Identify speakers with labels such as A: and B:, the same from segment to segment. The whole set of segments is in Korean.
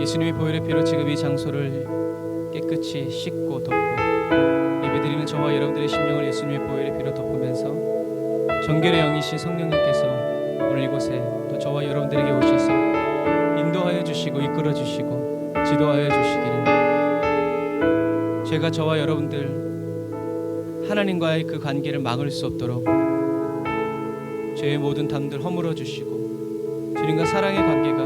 A: 예수님의 보혈의 피로 지금 이 장소를 깨끗이 씻고 덮고 예배드리는 저와 여러분들의 심령을 예수님의 보혈의 피로 덮으면서 정결의 영이신 성령님께서 오늘 이곳에 또 저와 여러분들에게 오셔서 인도하여 주시고 이끌어 주시고 지도하여 주시기를, 죄가 저와 여러분들 하나님과의 그 관계를 막을 수 없도록 죄의 모든 담들 허물어 주시고 주님과 사랑의 관계가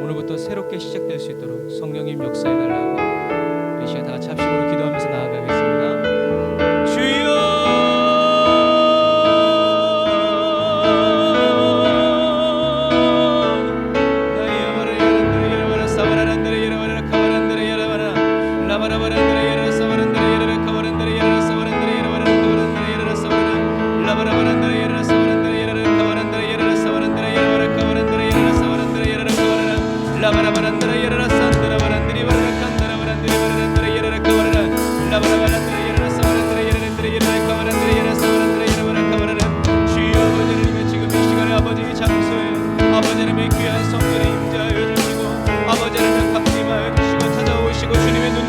A: 오늘부터 새롭게 시작될 수 있도록 성령님 역사해 달라고 이 시간 다 같이 합심으로 기도하면서 나아가겠습니다. 주여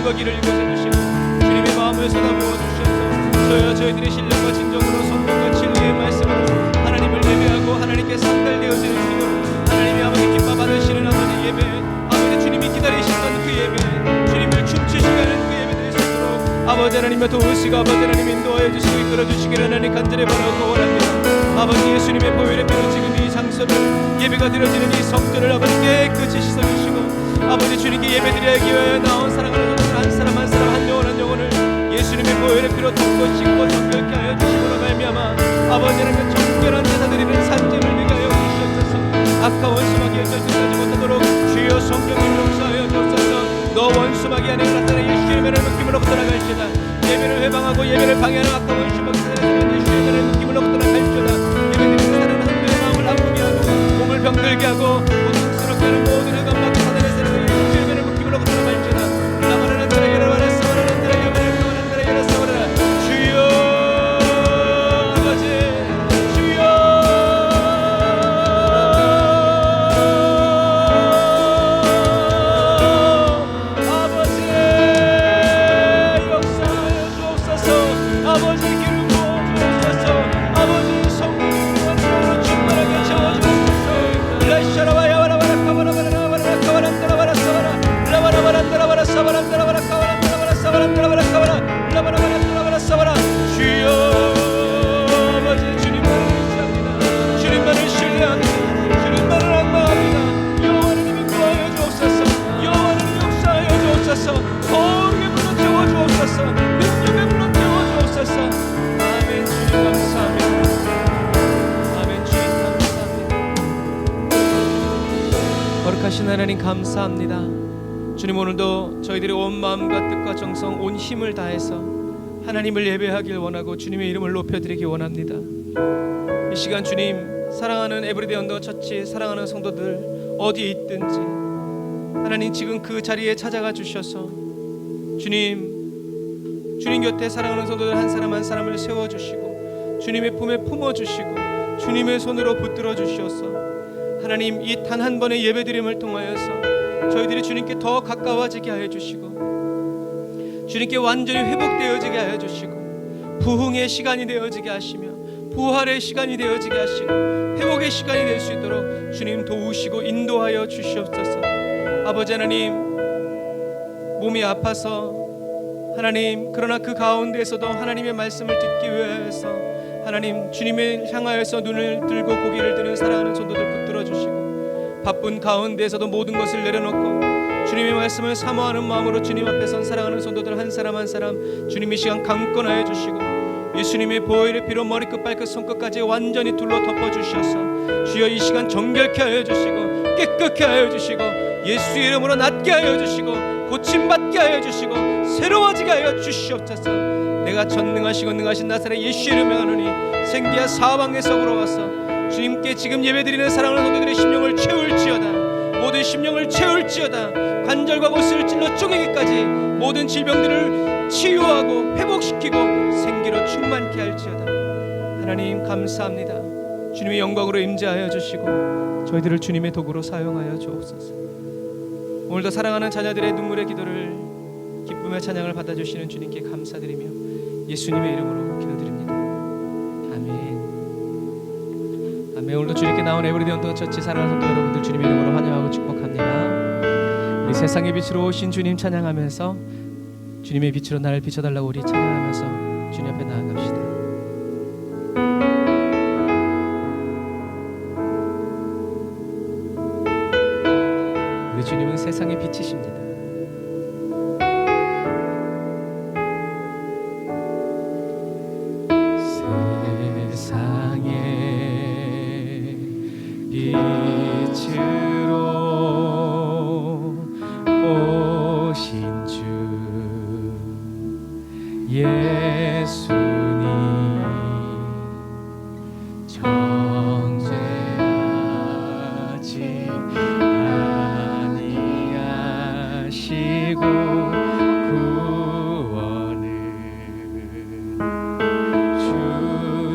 A: 길을 이곳에 주시고 주님의 마음을 쏟아부어 주셔서 저희들의 신령과 진정으로 성령과 진리의 말씀으로 하나님을 예배하고 하나님께 상달되어지는 기도, 하나님의 아버지 기뻐 받으시는 아버지 예배, 아버지 주님이 기다리시던 그 예배, 주님을 춤추시는 그 예배 될 수 있도록 아버지 하나님의 도우시고 아버지 하나님 인도하여 주시고 이끌어 주시기를 하나님 간절히 바라고 원합니다. 아버지 예수님의 보혈의 피로 지금 이 장소를 예배가 드려지는 이 성전을 아버지 깨끗이 씻어주시고 아버지 주님께 예배드리기 위하여 나온 사랑하는 한 사람 한 사람 한 영혼 한 영혼을 예수님의 보혈의 피로 덮고 씻고 정결케 하여 주시므로 말미암아 아버지 하나님 정결한 제사 드리는 산재를 내게 하여 주시옵소서. 악한 원수마귀에 젖지하지 못하도록 주여 성령님 용서하여 주옵소서. 너 원수마귀 안에 나타나 예수의 은혜를 느낌으로 떠나갈지어다. 예배를 회방하고 예배를 방해하는 악한 원수마귀 사랑하는 예수의 은혜를 느낌으로 떠나갈지어다. 예배드리는 사랑하는 성도의 마음을 아프게 하고 몸을 병들게 하고 고통스럽게 하는 모든 해가 막고 사단의 사랑을 예수의 은혜를 느낌으로 떠나갈지어다. 거룩하신 하나님 감사합니다. 주님, 오늘도 저희들의 온 마음과 뜻과 정성 온 힘을 다해서 하나님을 예배하길 원하고 주님의 이름을 높여드리기 원합니다. 이 시간 주님, 사랑하는 에브리데이 언더 처치 사랑하는 성도들 어디에 있든지 하나님 지금 그 자리에 찾아가 주셔서 주님 곁에 사랑하는 성도들 한 사람 한 사람을 세워주시고 주님의 품에 품어주시고 주님의 손으로 붙들어 주시옵소서. 하나님, 이 단 한 번의 예배드림을 통하여서 저희들이 주님께 더 가까워지게 하여 주시고 주님께 완전히 회복되어지게 하여 주시고 부흥의 시간이 되어지게 하시며 부활의 시간이 되어지게 하시고 회복의 시간이 될 수 있도록 주님 도우시고 인도하여 주시옵소서. 아버지 하나님, 몸이 아파서 하나님 그러나 그 가운데에서도 하나님의 말씀을 듣기 위해서 하나님 주님을 향하여서 눈을 들고 고개를 드는 사랑하는 성도들 붙들어 주시고 바쁜 가운데에서도 모든 것을 내려놓고 주님의 말씀을 사모하는 마음으로 주님 앞에 선 사랑하는 성도들 한 사람 한 사람 주님 이 시간 강권하여 주시고 예수님의 보혈의 피로 머리끝 발끝 손끝까지 완전히 둘러 덮어 주셔서 주여 이 시간 정결케 하여 주시고 깨끗게 하여 주시고 예수의 이름으로 낫게 하여 주시고 고침받게 하여 주시고 새로워지게 하여 주시옵소서. 내가 전능하시고 능하신 나사렛 예수의 이름에 하노니 생기와 사방의 속으로 와서 주님께 지금 예배드리는 사랑하는 성도들의 심령을 채울지어다. 모든 심령을 채울지어다. 관절과 못을 찔러 쪼개기까지 모든 질병들을 치유하고 회복시키고 생기로 충만케 할지어다. 하나님 감사합니다. 주님의 영광으로 임재하여 주시고 저희들을 주님의 도구로 사용하여 주옵소서. 오늘도 사랑하는 자녀들의 눈물의 기도를 기쁨의 찬양을 받아주시는 주님께 감사드리며 예수님의 이름으로 기도드립니다. 아멘. 아멘. 오늘도 주님께 나온 에브리데이 온더 처치 사랑하는 성도 여러분들 주님의 이름으로 환영하고 축복합니다. 우리 세상의 빛으로 오신 주님 찬양하면서 주님의 빛으로 나를 비춰달라고 우리 찬양하면서 주님 앞에 나아갑시다. 우리 주님은 세상의 빛이십니다. 세상의 빛으로 오신 주 예수님 정죄하지 아니하시고 구원을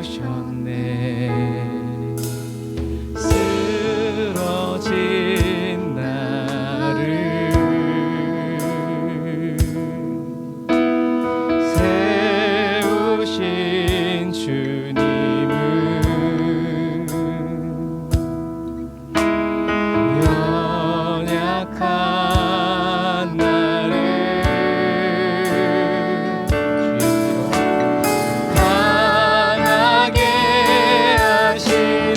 A: 주셨네. 쓰러진 나를 세우신 주님은 연약한 나를 강하게 하시는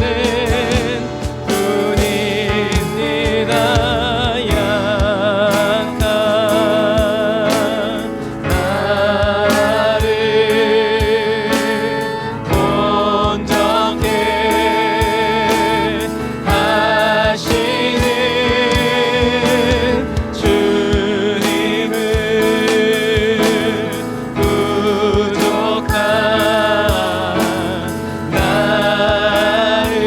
A: 분입니다. 약한 나를 온전케 하시는 주님은 부족한 나를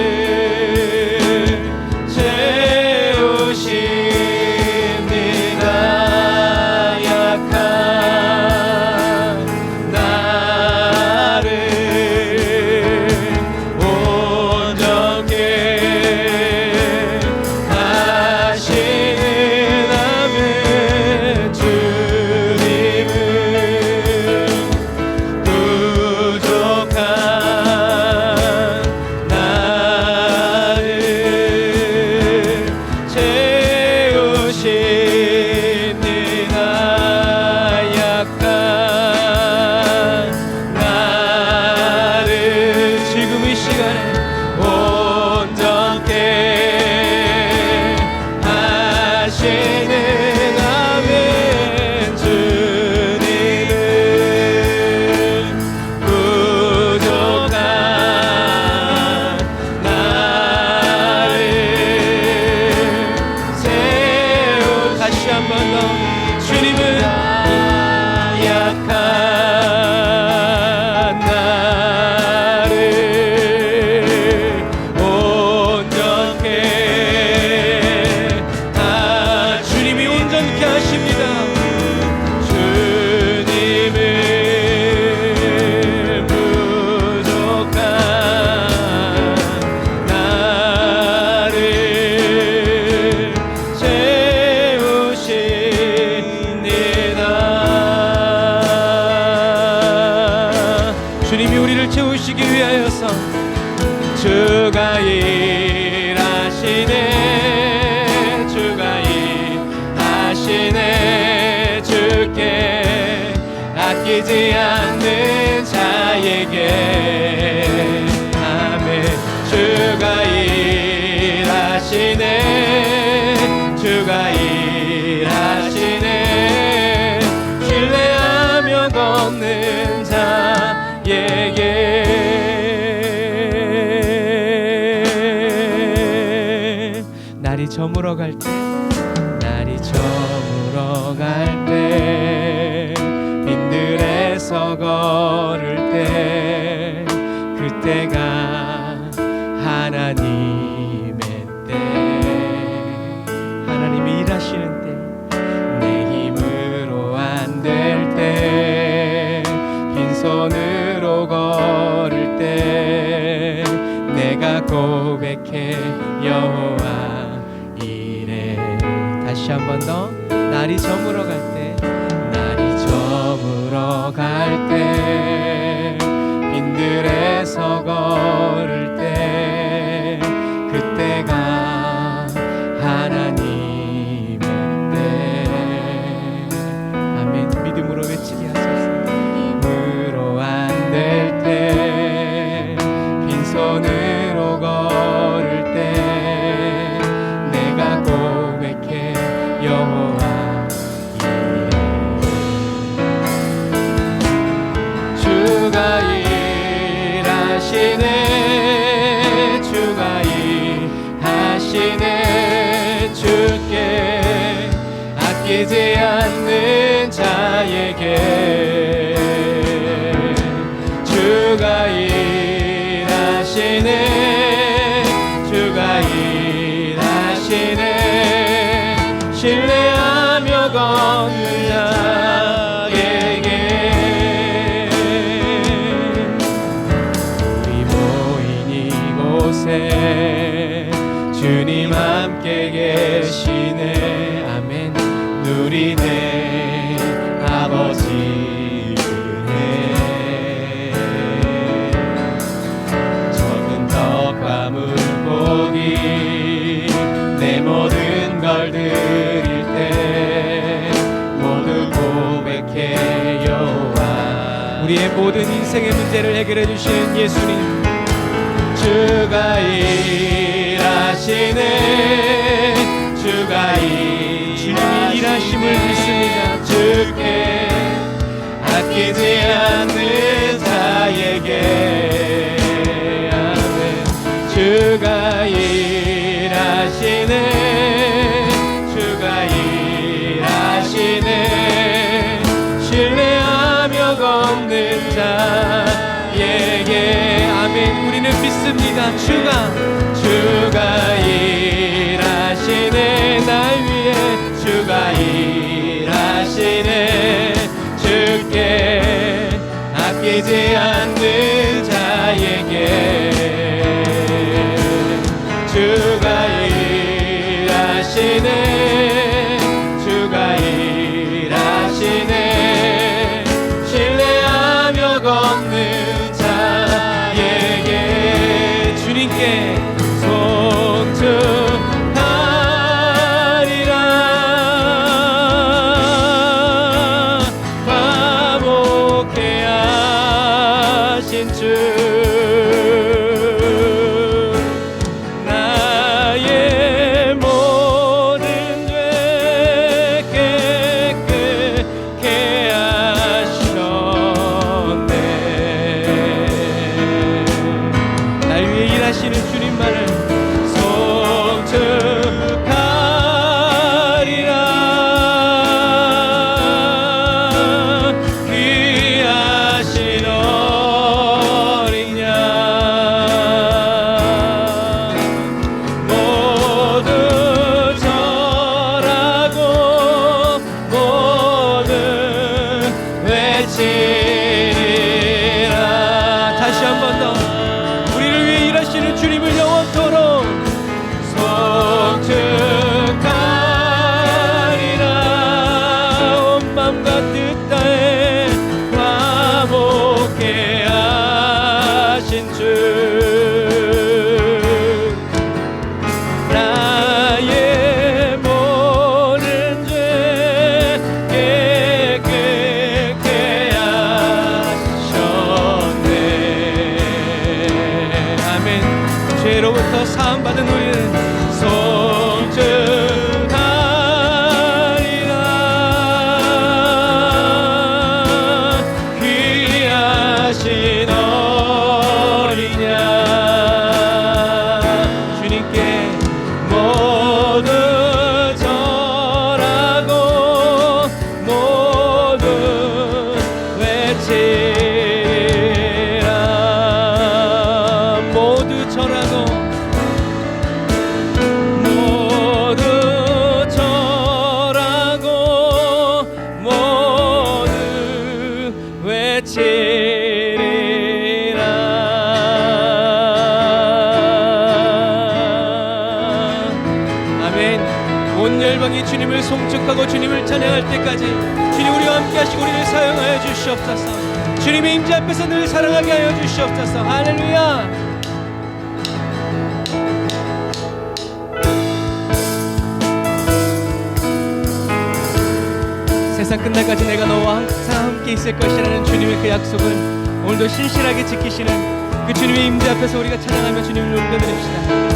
A: 채우십니다. 약한 나를 온전케 하시나면 주님은 부족한 나를 채우십니다. 약한 나를 지금 이 시간에 온전케 하시는 아멘. 주님은 부족한 나를 다시 한 번 더 주님은 약한 나를 온전케 주님이 온전케 하십니다. 주님은 부족한 나를 채우십니다. 주님이 우리를 채우시기 위하여서 주가 일하시네. 주가 일하시네. 주께 아끼지 않는 자에게 아멘. 주가 일하시네. 주가 일하시네. 신뢰하며 걷는 자에게 날이 저물어 갈 때 날이 저물어 갈 때 빈들에서 걸을 때 그때가 하나님의 때 하나님이 일하시는 때 내 힘으로 안 될 때 빈손으로 걸을 때 내가 고백해 여호와 이래 다시 한 번 더. 날이 저물어 갈 때, 날이 저물어 갈 때, 빈들에서 걸을 때, 그때가 하나님의 때. 아멘. 믿음으로 외치게 하소서. 힘으로 안 될 때, 빈손으로 걸을 때, 내가 고백해 여호와 이래. 주가 일하시네, 주가 일하시네. 주께 아끼지 않는 자에게 주가 일하시네, 주가 일하시네. 신뢰하며 걷는 자에게 우리 모인 이곳에 주님 함께 계시네. 아멘. 누리네 아버지 은혜. 적은 떡과 물고기 내 모든 걸 드릴 때 모두 고백해 여호와. 우리의 모든 인생의 문제를 해결해 주시는 예수님. 주가 일하시네, 주가 주님이 일하심을 믿습니다. 주께 아끼지 않는 자에게 아멘. 주가 일하시네, 주가 일하시네. 신뢰하며 걷는 자에게 아멘. 우리는 믿습니다. 주가 일하시네. 날 위해 주가 일하시네. 주께 아끼지 않는 자에게 주가 일하시네, 주가 일하시네. 신뢰하며 걷는 자에게 주님께 송축하리라. 화목해 하신 주, 나의 모든 죄 깨끗게 하셨네. 날 위해 일하시는 주님만을 송축하리라. 귀하신 어린 양 모두 절하고 모두 외치리라. 다시 한 번 더. 우리를 위해 일하시는 주님을 영원토록 송축하리라. 온 맘과 뜻 다해 화목해 하신 주, 나의 모든 죄 깨끗게 하셨네. 아멘. 죄로부터 사함받은 우리는 송축하리라. 귀하신 어린 양 주님께 모두 절하고 모두 외치라. 모두 절하고 모두 절하고 모두 외치리라. 아멘. 온 열방이 주님을 감축하고 주님을 찬양할 때까지 주님 우리와 함께 하시고 우리를 사용하여 주시옵소서. 주님의 임재 앞에서 늘 사랑하게 하여 주시옵소서. 할렐루야. 세상 끝날까지 내가 너와 항상 함께 있을 것이라는 주님의 그 약속은 오늘도 신실하게 지키시는 그 주님의 임재 앞에서 우리가 찬양하며 주님을 높여드립시다.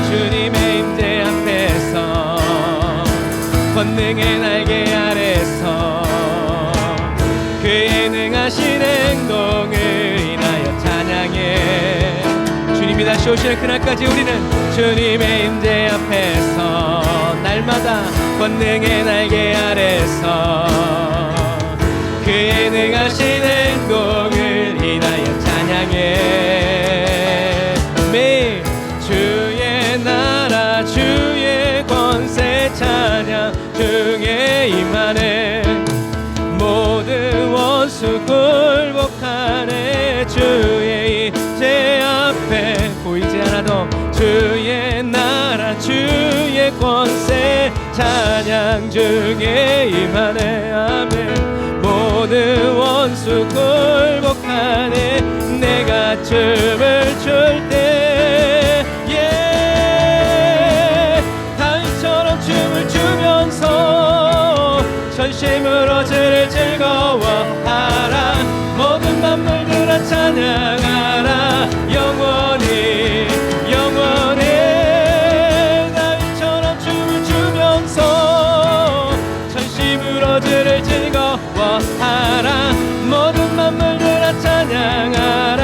A: 주님의 임재 앞에서 권능의 날개 아래서 그의 능하신 행동을 인하여 찬양해. 주님이 다시 오시는 그날까지 우리는 주님의 임재 앞에서 날마다 권능의 날개 아래서 그의 능하신 행동을 인하여 찬양해. 매일 주의 나라 주의 권세 찬양 중에 임하네. 모든 원수 굴복하네. 주의 임재 앞에 보이지 않아도 주의 나라 주의 권세 찬양 중에 임하네. 아멘. 모든 원수 굴복하네. 내가 춤을 출 때 다윗처럼 춤을 추면서 전심으로 주를 즐거워하라. 모든 만물들아 찬양하라. 영원히 영원히 다윗처럼 춤을 추면서 전심으로 주를 즐거워하라. 모든 만물들아 찬양하라.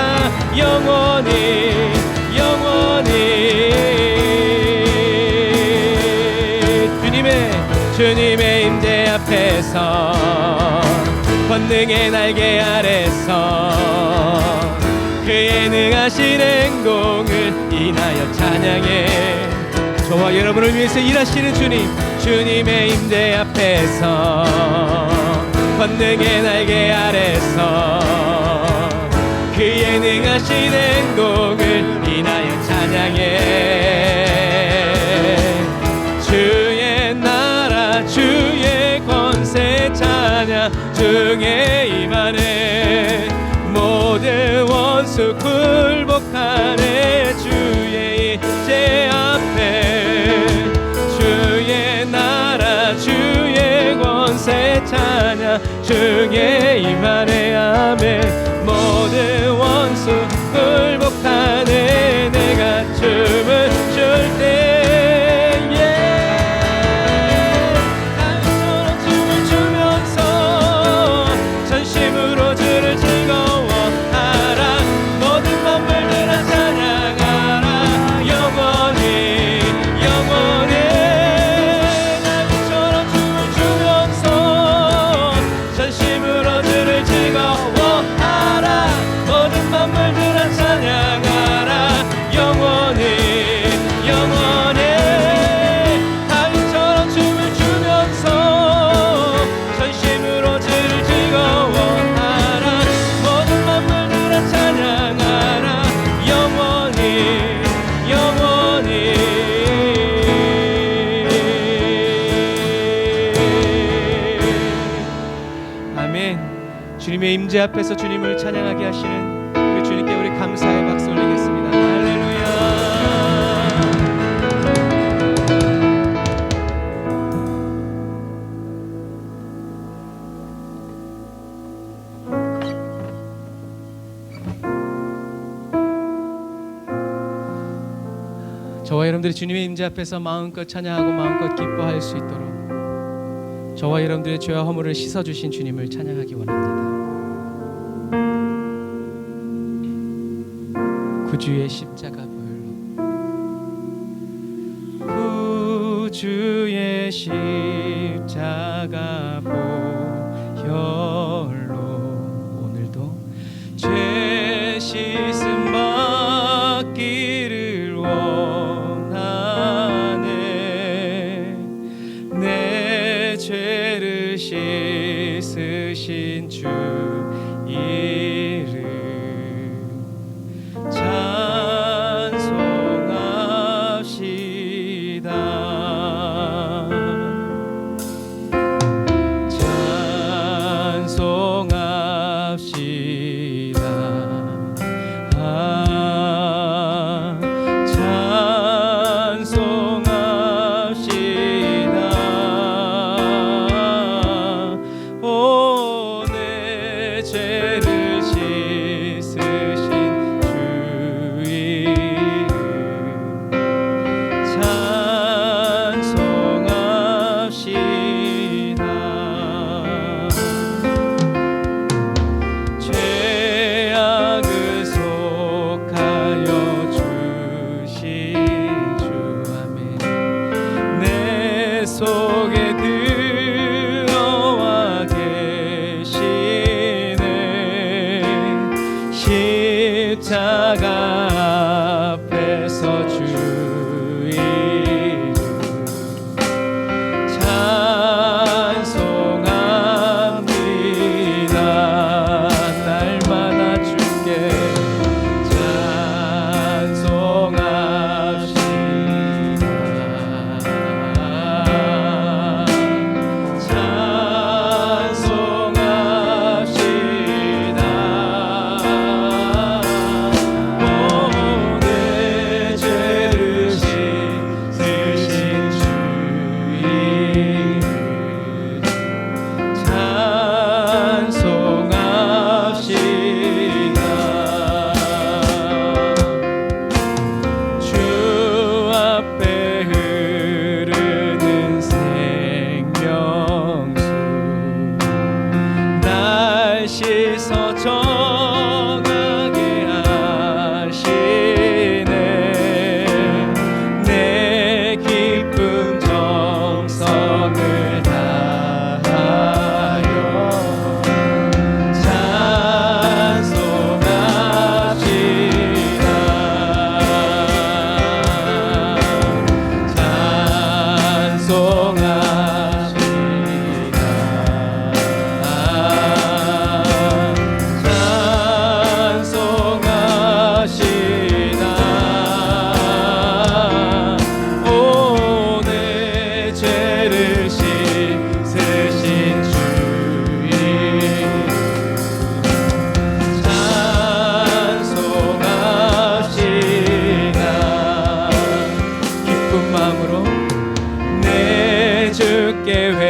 A: 영원히 영원히. 주님의 임재 앞에서 권능의 날개 아래서 그의 능하신 행동을 인하여 찬양해. 저와 여러분을 위해서 일하시는 주님, 주님의 임재 앞에서 권능의 날개 아래서 그의 능하신 행동을 인하여 찬양해. 주의 나라 주의 권세 찬양 중에 임하네. 모든 원수 굴복하네. 주의 임재 앞에 주의 나라 주의 권세 찬양 중에 임하네. 아멘. 모든 원수 굴복하네. 내가 춤을 출 때 주님의 임재 앞에서 주님을 찬양하게 하시는 그 주님께 우리 감사의 박수 올리겠습니다. 할렐루야. 저와 여러분들이 주님의 임재 앞에서 마음껏 찬양하고 마음껏 기뻐할 수 있도록 저와 여러분들의 죄와 허물을 씻어주신 주님을 찬양하기 원합니다. 구주의 십자가 보혈로 구주의 십자가 보혈로 오늘도 죄 씻음 받기를 원하네. 내 죄를 씻으신 주 이름 찬송합시다.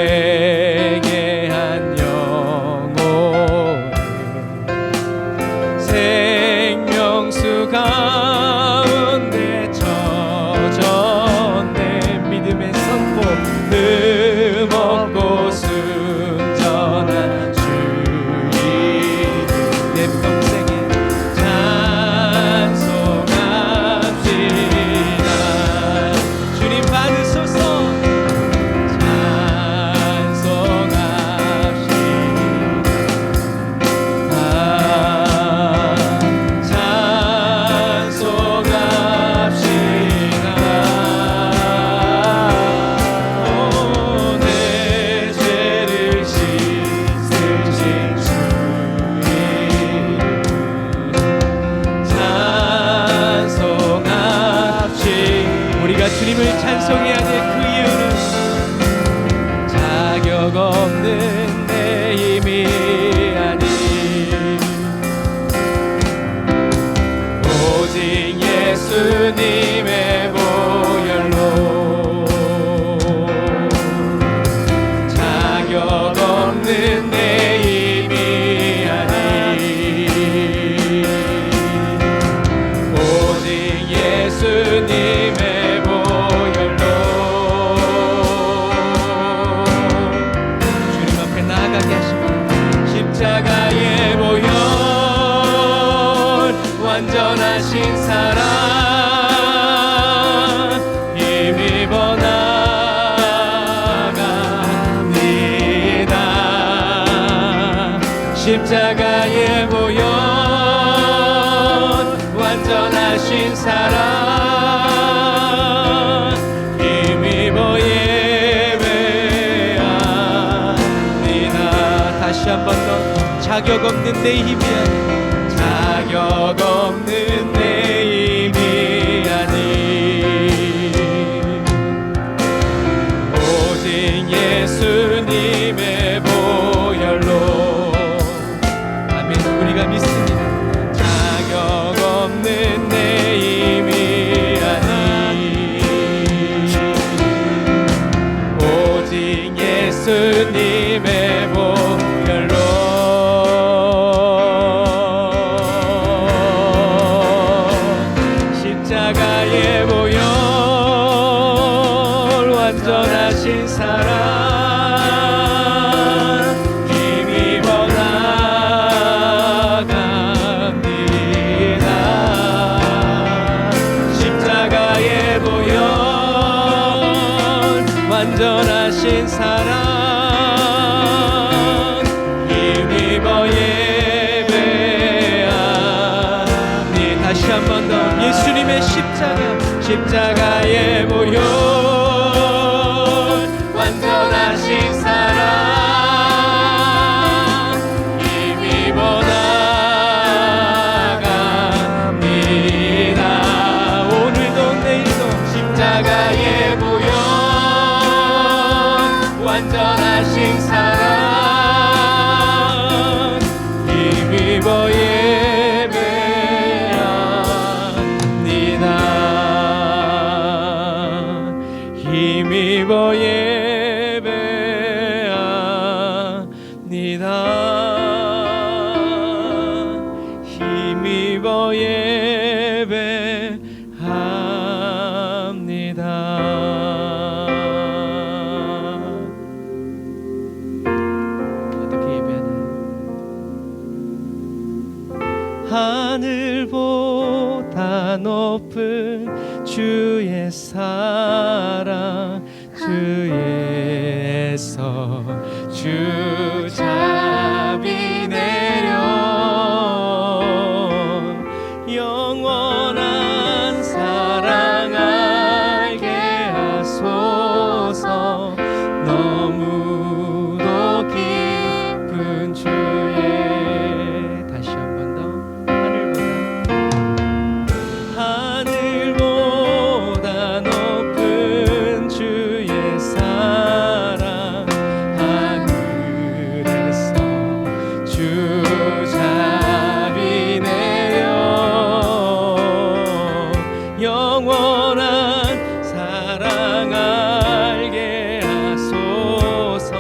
A: 회개한 영혼 생명수 가운데 젖었네. 믿음의 선포 흠없고 순전한 주의 내 평생에 찬송합시다. 주님 받으소서. 주님을 찬송해야 될 그 이유는 자격 없는 내 힘이 아니 오직 예수님의 보혈로 자격 없는 내 힘이 아니 오직 예수님의 십자가의 보혈 완전하신 사랑 힘입어 나갑니다. 십자가의 보혈 완전하신 사랑 힘입어 예배합니다. 다시 한 번 더 자격 없는 내 힘이 아니 자격 없는 내 힘이 아니 오직 예수님의 보혈로 아멘. 우리가 믿습니다. 자격 없는 내 힘이 아니 오직 예수님의 보혈로 십자가의 보혈 완전하신 사랑 힘입어 나갑니다. 십자가의 보혈 완전하신 사랑 힘입어 예배합니다. 다시 한 번 더 예수님의 십자가의 보혈 완전하신 사랑 힘입어 나갑니다. 오늘도 내일도 십자가의 보혈 완전하신 사랑 힘입어 힘입어 예배합니다. 힘입어 예배합니다. 어떻게 예배하나요? 하늘보다 높은 주의 사랑 주에서 주잡이 내려 영원한 사랑 알게 하소서. 너무도 깊은 주의 다시 한 번 더 하늘보다 높은 주의 사랑 하늘에서 주잡이 내려 영원한 사랑 알게 하소서.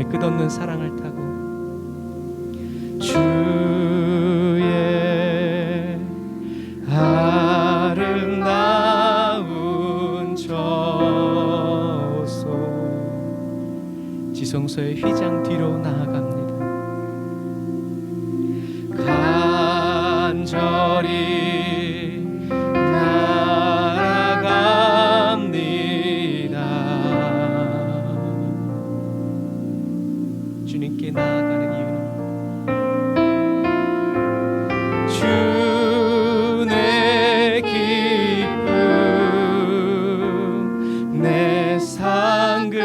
A: 끝없는 사랑을 타고 주의 아름다운 저소 지성소의 휘장 뒤로 나아갑니다. 간절히 나아갑니다. 주님께 나아가는 이유는 주의 기쁨 내 상급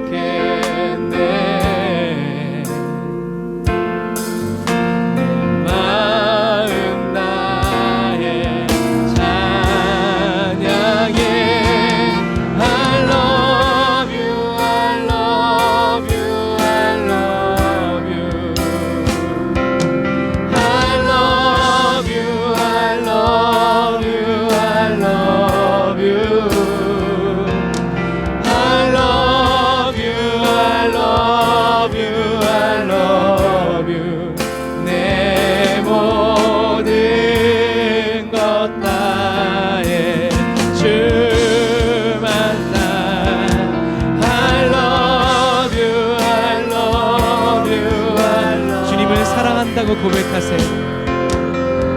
A: 속했네. 내 마음 나의 찬양에 I love you, I love you, I love you, I love you, I love you, I love you. 내 모든 것 다해 주만 나 I love you, I love you, I love you. 주님을 사랑한다고 고백하세요.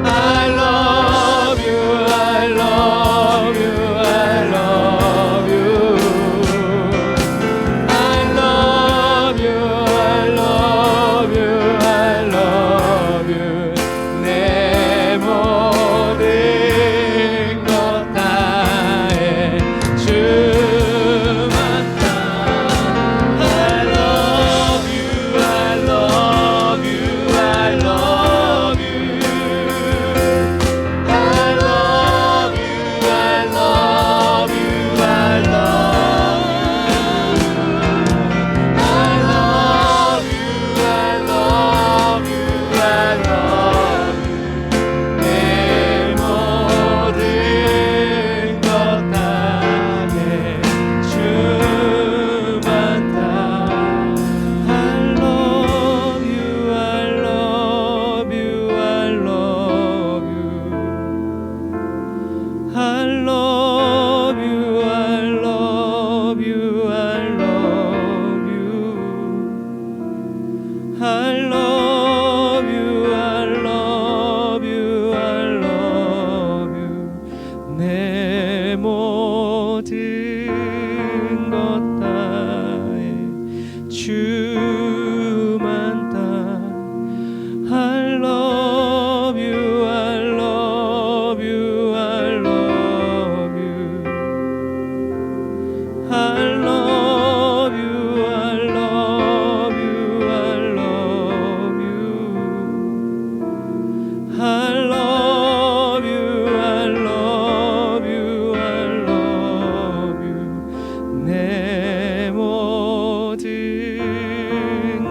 A: I love you, I love you, I love you. 내 모든 것 다해 주만 다 I love you, I love you, I love you, I love you, I love you, I love you, I love you, I love you, I love you. 내 모든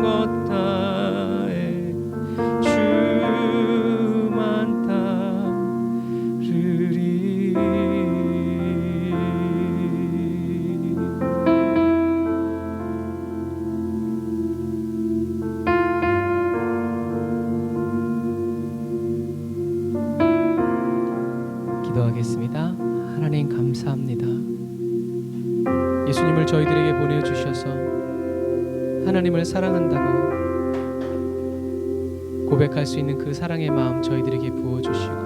A: 것 다해 주만 따르리. 감사합니다. 예수님을 저희들에게 보내주셔서 하나님을 사랑한다고 고백할 수 있는 그 사랑의 마음 저희들에게 부어주시고,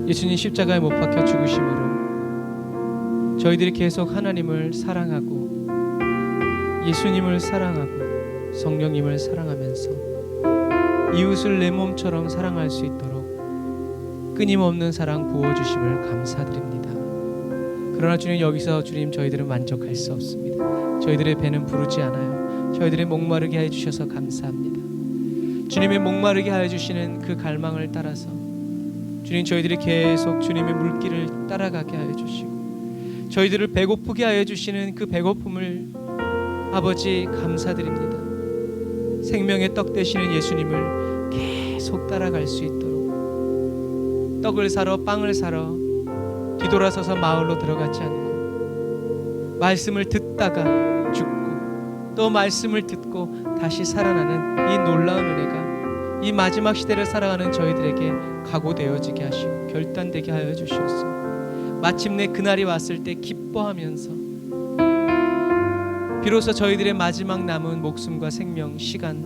A: 예수님 십자가에 못 박혀 죽으심으로 저희들이 계속 하나님을 사랑하고 예수님을 사랑하고 성령님을 사랑하면서 이웃을 내 몸처럼 사랑할 수 있도록 끊임없는 사랑 부어주심을 감사드립니다. 그러나 주님, 여기서 주님 저희들은 만족할 수 없습니다. 저희들의 배는 부르지 않아요. 저희들의 목마르게 해주셔서 감사합니다. 주님의 목마르게 해주시는 그 갈망을 따라서 주님, 저희들이 계속 주님의 물길을 따라가게 하여 주시고, 저희들을 배고프게 하여 주시는 그 배고픔을 아버지 감사드립니다. 생명의 떡 되시는 예수님을 계속 따라갈 수 있도록, 떡을 사러 빵을 사러 뒤돌아서서 마을로 들어가지 않고 말씀을 듣다가 죽고 또 말씀을 듣고 다시 살아나는 이 놀라운 은혜가 이 마지막 시대를 살아가는 저희들에게 각오되어지게 하시고 결단되게 하여 주시옵소서. 마침내 그날이 왔을 때 기뻐하면서 비로소 저희들의 마지막 남은 목숨과 생명, 시간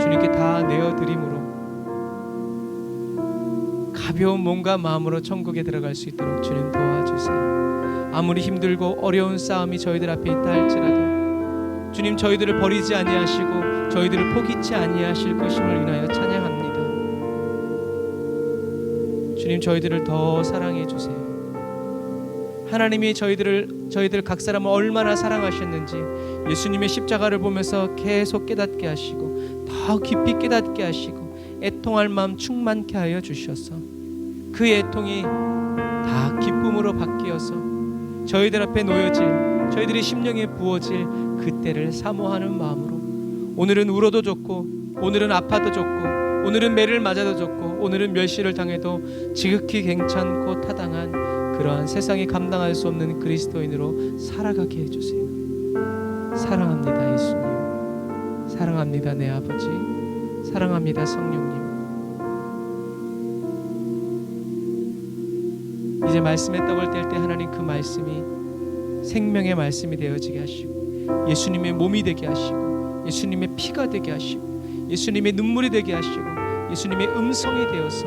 A: 주님께 다 내어드림으로 가벼운 몸과 마음으로 천국에 들어갈 수 있도록 주님 도와주세요. 아무리 힘들고 어려운 싸움이 저희들 앞에 있다 할지라도 주님, 저희들을 버리지 아니하시고 저희들을 포기치 아니하실 것임을 인하여 찬양합니다. 주님, 저희들을 더 사랑해 주세요. 하나님이 저희들 각 사람을 얼마나 사랑하셨는지 예수님의 십자가를 보면서 계속 깨닫게 하시고 더 깊이 깨닫게 하시고 애통할 마음 충만케 하여 주셔서 그 애통이 다 기쁨으로 바뀌어서 저희들 앞에 놓여질, 저희들의 심령에 부어질 그때를 사모하는 마음으로 오늘은 울어도 좋고 오늘은 아파도 좋고 오늘은 매를 맞아도 좋고 오늘은 멸시를 당해도 지극히 괜찮고 타당한 그러한 세상이 감당할 수 없는 그리스도인으로 살아가게 해주세요. 사랑합니다 예수님, 사랑합니다 내 아버지, 사랑합니다 성령님. 이제 말씀의 떡을 뗄 때 하나님, 그 말씀이 생명의 말씀이 되어지게 하시고 예수님의 몸이 되게 하시고 예수님의 피가 되게 하시고 예수님의 눈물이 되게 하시고 예수님의 음성이 되어서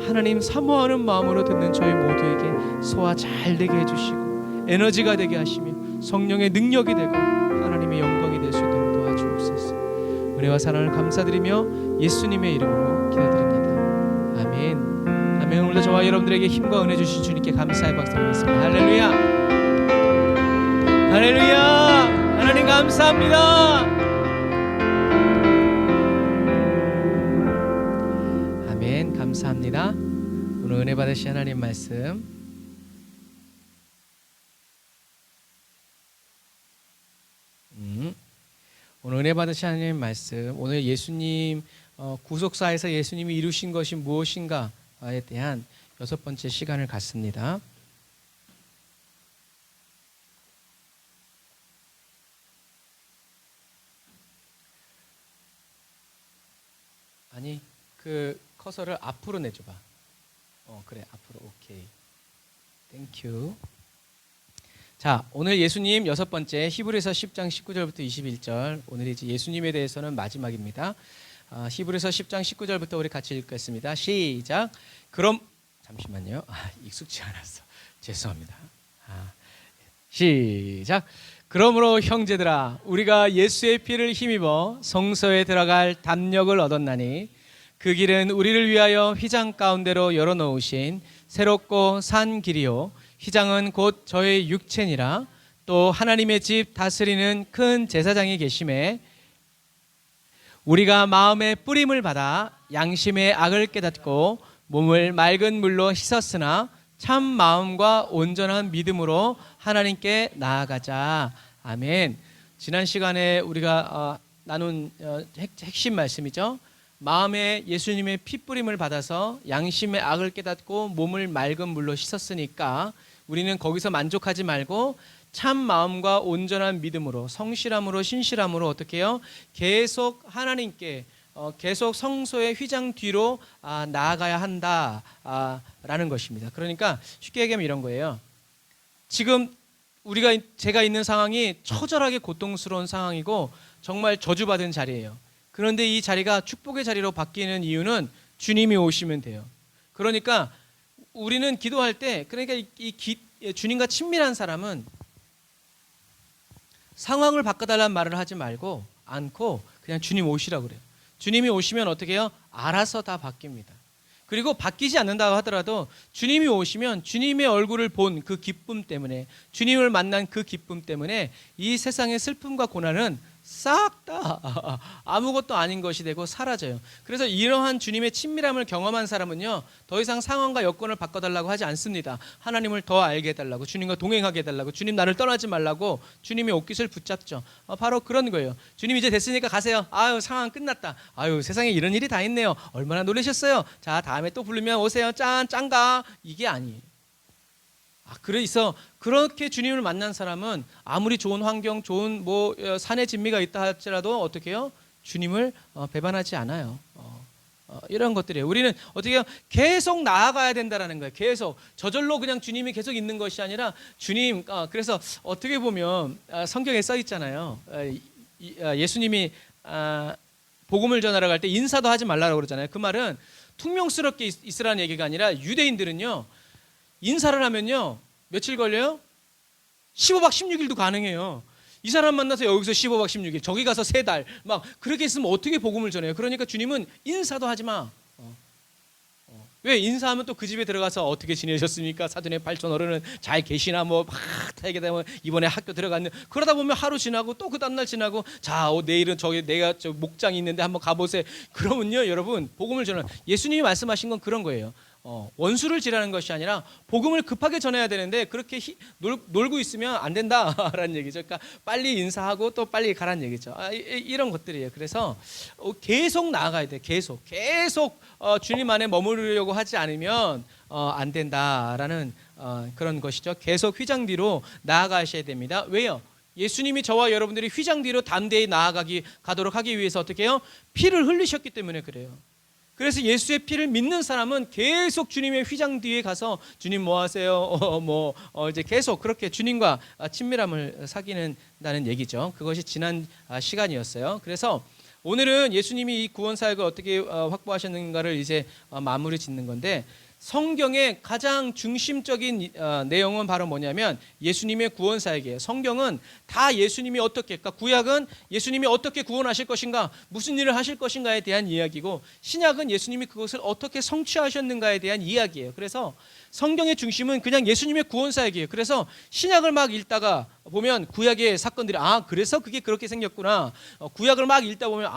A: 하나님 사모하는 마음으로 듣는 저희 모두에게 소화 잘 되게 해주시고 에너지가 되게 하시며 성령의 능력이 되고 하나님의 영광이 될 수 있도록 도와주옵소서. 은혜와 사랑을 감사드리며 예수님의 이름으로 기도드립니다. 아멘. 아멘. 오늘도 저와 여러분들에게 힘과 은혜 주신 주님께 감사의 박수 드리겠습니다. 할렐루야, 할렐루야. 하나님 감사합니다. 아멘. 감사합니다. 오늘 은혜 받으신 하나님 말씀 오늘 은혜 받으신 하나님 말씀, 오늘 예수님 구속사에서 예수님이 이루신 것이 무엇인가에 대한 6번째 시간을 갖습니다. 아니, 그 커서를 앞으로 내줘봐. 그래, 앞으로. 오케이. 땡큐. 자, 오늘 예수님 6번째 히브리서 10장 19절부터 21절. 오늘 이제 예수님에 대해서는 마지막입니다. 히브리서 10장 19절부터 우리 같이 읽겠습니다. 시작. 그럼 잠시만요. 익숙치 않았어. 죄송합니다. 시작. 그러므로 형제들아, 우리가 예수의 피를 힘입어 성소에 들어갈 담력을 얻었나니 그 길은 우리를 위하여 휘장 가운데로 열어놓으신 새롭고 산 길이요, 휘장은 곧 저의 육체니라. 또 하나님의 집 다스리는 큰 제사장이 계심에 우리가 마음의 뿌림을 받아 양심의 악을 깨닫고 몸을 맑은 물로 씻었으나 참 마음과 온전한 믿음으로 하나님께 나아가자. 아멘. 지난 시간에 우리가 나눈 핵심 말씀이죠. 마음에 예수님의 핏뿌림을 받아서 양심의 악을 깨닫고 몸을 맑은 물로 씻었으니까 우리는 거기서 만족하지 말고 참 마음과 온전한 믿음으로, 성실함으로, 신실함으로 어떻게 해요? 계속 하나님께 계속 성소의 휘장 뒤로 나아가야 한다라는 것입니다. 그러니까 쉽게 얘기하면 이런 거예요. 지금 제가 있는 상황이 처절하게 고통스러운 상황이고 정말 저주받은 자리예요. 그런데 이 자리가 축복의 자리로 바뀌는 이유는 주님이 오시면 돼요. 그러니까 우리는 기도할 때, 그러니까 주님과 친밀한 사람은 상황을 바꿔달라는 말을 하지 않고 그냥 주님 오시라고 그래요. 주님이 오시면 어떻게 해요? 알아서 다 바뀝니다. 그리고 바뀌지 않는다고 하더라도 주님이 오시면 주님의 얼굴을 본 그 기쁨 때문에, 주님을 만난 그 기쁨 때문에 이 세상의 슬픔과 고난은 싹 다 아무것도 아닌 것이 되고 사라져요. 그래서 이러한 주님의 친밀함을 경험한 사람은요, 더 이상 상황과 여건을 바꿔달라고 하지 않습니다. 하나님을 더 알게 해달라고, 주님과 동행하게 해달라고, 주님 나를 떠나지 말라고 주님의 옷깃을 붙잡죠. 바로 그런 거예요. 주님 이제 됐으니까 가세요. 아유, 상황 끝났다. 아유, 세상에 이런 일이 다 있네요. 얼마나 놀라셨어요. 자, 다음에 또 부르면 오세요. 짠가. 이게 아니에요. 그래서 그렇게 주님을 만난 사람은 아무리 좋은 환경, 좋은 산의 진미가 있다 할지라도 어떻게 해요? 주님을 배반하지 않아요. 이런 것들이에요. 우리는 어떻게 해요? 계속 나아가야 된다라는 거예요. 계속 저절로 그냥 주님이 계속 있는 것이 아니라 주님. 그래서 어떻게 보면 성경에 써 있잖아요. 예수님이 복음을 전하러 갈 때 인사도 하지 말라고 그러잖아요. 그 말은 퉁명스럽게 있으라는 얘기가 아니라 유대인들은요, 인사를 하면요 며칠 걸려요? 15박 16일도 가능해요. 이 사람 만나서 여기서 15박 16일, 저기 가서 3달 막 그렇게 있으면 어떻게 복음을 전해요? 그러니까 주님은 인사도 하지 마. 왜? 인사하면 또 그 집에 들어가서 어떻게 지내셨습니까? 사돈의 발전 어른은 잘 계시나 막 얘기 되면 이번에 학교 들어갔네. 그러다 보면 하루 지나고 또 그 다음날 지나고, 자, 내일은 내가 목장이 있는데 한번 가보세요. 그러면요 여러분, 복음을 전하는, 예수님이 말씀하신 건 그런 거예요. 원수를 지라는 것이 아니라 복음을 급하게 전해야 되는데 그렇게 놀고 있으면 안 된다라는 얘기죠. 그러니까 빨리 인사하고 또 빨리 가라는 얘기죠. 이런 것들이에요. 그래서 계속 나아가야 돼. 계속 주님 안에 머무르려고 하지 않으면 안 된다라는 그런 것이죠. 계속 휘장 뒤로 나아가셔야 됩니다. 왜요? 예수님이 저와 여러분들이 휘장 뒤로 담대히 가도록 하기 위해서 어떻게 해요? 피를 흘리셨기 때문에 그래요. 그래서 예수의 피를 믿는 사람은 계속 주님의 휘장 뒤에 가서 주님 뭐 하세요? 이제 계속 그렇게 주님과 친밀함을 사귀는다는 얘기죠. 그것이 지난 시간이었어요. 그래서 오늘은 예수님이 이 구원 사역을 어떻게 확보하셨는가를 이제 마무리 짓는 건데, 성경의 가장 중심적인 내용은 바로 뭐냐면 예수님의 구원 사역이에요. 성경은 다 예수님이 어떻게, 그러니까 구약은 예수님이 어떻게 구원하실 것인가, 무슨 일을 하실 것인가에 대한 이야기고, 신약은 예수님이 그것을 어떻게 성취하셨는가에 대한 이야기예요. 그래서 성경의 중심은 그냥 예수님의 구원 사역이에요. 그래서 신약을 막 읽다가 보면 구약의 사건들이 그래서 그게 그렇게 생겼구나. 구약을 막 읽다 보면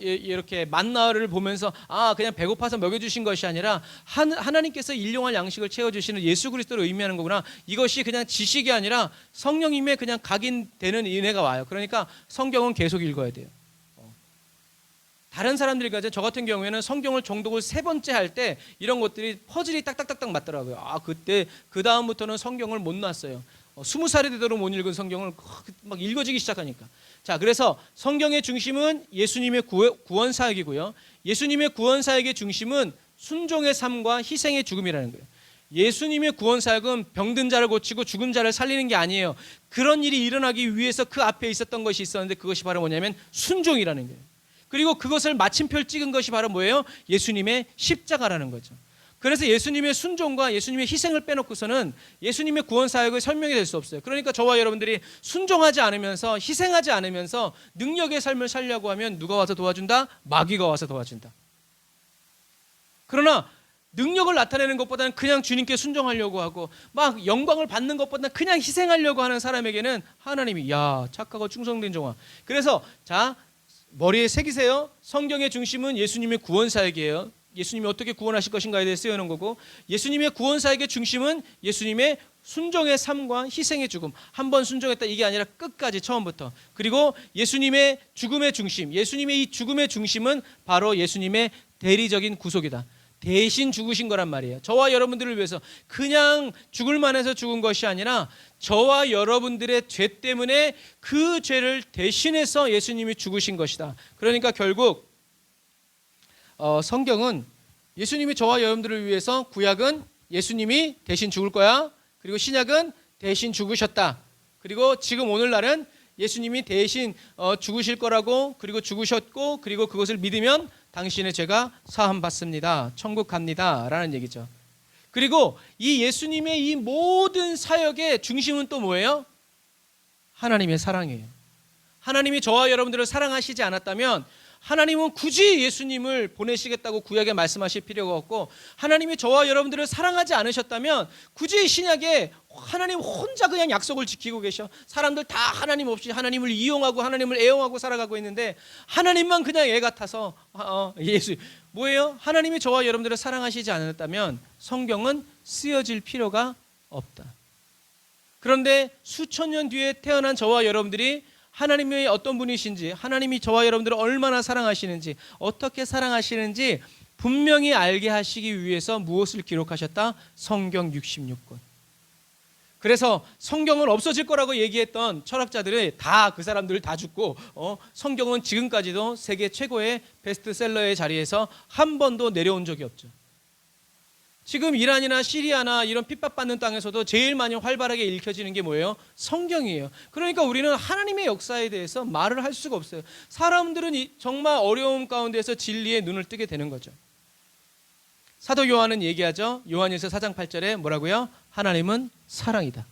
A: 이렇게 만나를 보면서 그냥 배고파서 먹여주신 것이 아니라 하나님께서 일용할 양식을 채워주시는 예수 그리스도를 의미하는 거구나. 이것이 그냥 지식이 아니라 성령님의 그냥 각인되는 은혜가 와요. 그러니까 성경은 계속 읽어야 돼요. 다른 사람들이 저 같은 경우에는 성경을 정독을 3번째 할 때 이런 것들이 퍼즐이 딱딱딱딱 맞더라고요. 그때 그 다음부터는 성경을 못 놨어요. 20살이 되도록 못 읽은 성경을 막 읽어지기 시작하니까. 자, 그래서 성경의 중심은 예수님의 구원 사역이고요. 예수님의 구원 사역의 중심은 순종의 삶과 희생의 죽음이라는 거예요. 예수님의 구원 사역은 병든 자를 고치고 죽은 자를 살리는 게 아니에요. 그런 일이 일어나기 위해서 그 앞에 있었던 것이 있었는데, 그것이 바로 뭐냐면 순종이라는 거예요. 그리고 그것을 마침표를 찍은 것이 바로 뭐예요? 예수님의 십자가라는 거죠. 그래서 예수님의 순종과 예수님의 희생을 빼놓고서는 예수님의 구원 사역을 설명이 될 수 없어요. 그러니까 저와 여러분들이 순종하지 않으면서, 희생하지 않으면서 능력의 삶을 살려고 하면 누가 와서 도와준다? 마귀가 와서 도와준다. 그러나 능력을 나타내는 것보다는 그냥 주님께 순종하려고 하고 막 영광을 받는 것보다는 그냥 희생하려고 하는 사람에게는 하나님이 착하고 충성된 종아. 그래서 자, 머리에 새기세요. 성경의 중심은 예수님의 구원 사역이에요. 예수님이 어떻게 구원하실 것인가에 대해 쓰여놓은 거고, 예수님의 구원 사역의 중심은 예수님의 순종의 삶과 희생의 죽음. 한 번 순종했다 이게 아니라 끝까지 처음부터. 그리고 예수님의 죽음의 중심, 예수님의 이 죽음의 중심은 바로 예수님의 대리적인 구속이다. 대신 죽으신 거란 말이에요. 저와 여러분들을 위해서 그냥 죽을 만해서 죽은 것이 아니라 저와 여러분들의 죄 때문에 그 죄를 대신해서 예수님이 죽으신 것이다. 그러니까 결국 성경은 예수님이 저와 여러분들을 위해서 구약은 예수님이 대신 죽을 거야. 그리고 신약은 대신 죽으셨다. 그리고 지금 오늘날은 예수님이 대신 죽으실 거라고, 그리고 죽으셨고, 그리고 그것을 믿으면 당신의 죄가 사함 받습니다. 천국 갑니다. 라는 얘기죠. 그리고 이 예수님의 이 모든 사역의 중심은 또 뭐예요? 하나님의 사랑이에요. 하나님이 저와 여러분들을 사랑하시지 않았다면 하나님은 굳이 예수님을 보내시겠다고 구약에 말씀하실 필요가 없고, 하나님이 저와 여러분들을 사랑하지 않으셨다면 굳이 신약에 하나님 혼자 그냥 약속을 지키고 계셔. 사람들 다 하나님 없이 하나님을 이용하고 하나님을 애용하고 살아가고 있는데 하나님만 그냥 애 같아서 예수 뭐예요? 하나님이 저와 여러분들을 사랑하시지 않았다면 성경은 쓰여질 필요가 없다. 그런데 수천 년 뒤에 태어난 저와 여러분들이 하나님이 어떤 분이신지, 하나님이 저와 여러분들을 얼마나 사랑하시는지, 어떻게 사랑하시는지 분명히 알게 하시기 위해서 무엇을 기록하셨다? 성경 66권. 그래서 성경은 없어질 거라고 얘기했던 철학자들이 다 그 사람들 다 죽고 성경은 지금까지도 세계 최고의 베스트셀러의 자리에서 한 번도 내려온 적이 없죠. 지금 이란이나 시리아나 이런 핍박받는 땅에서도 제일 많이 활발하게 읽혀지는 게 뭐예요? 성경이에요. 그러니까 우리는 하나님의 역사에 대해서 말을 할 수가 없어요. 사람들은 정말 어려움 가운데서 진리의 눈을 뜨게 되는 거죠. 사도 요한은 얘기하죠. 요한일서 4장 8절에 뭐라고요? 하나님은 사랑이다.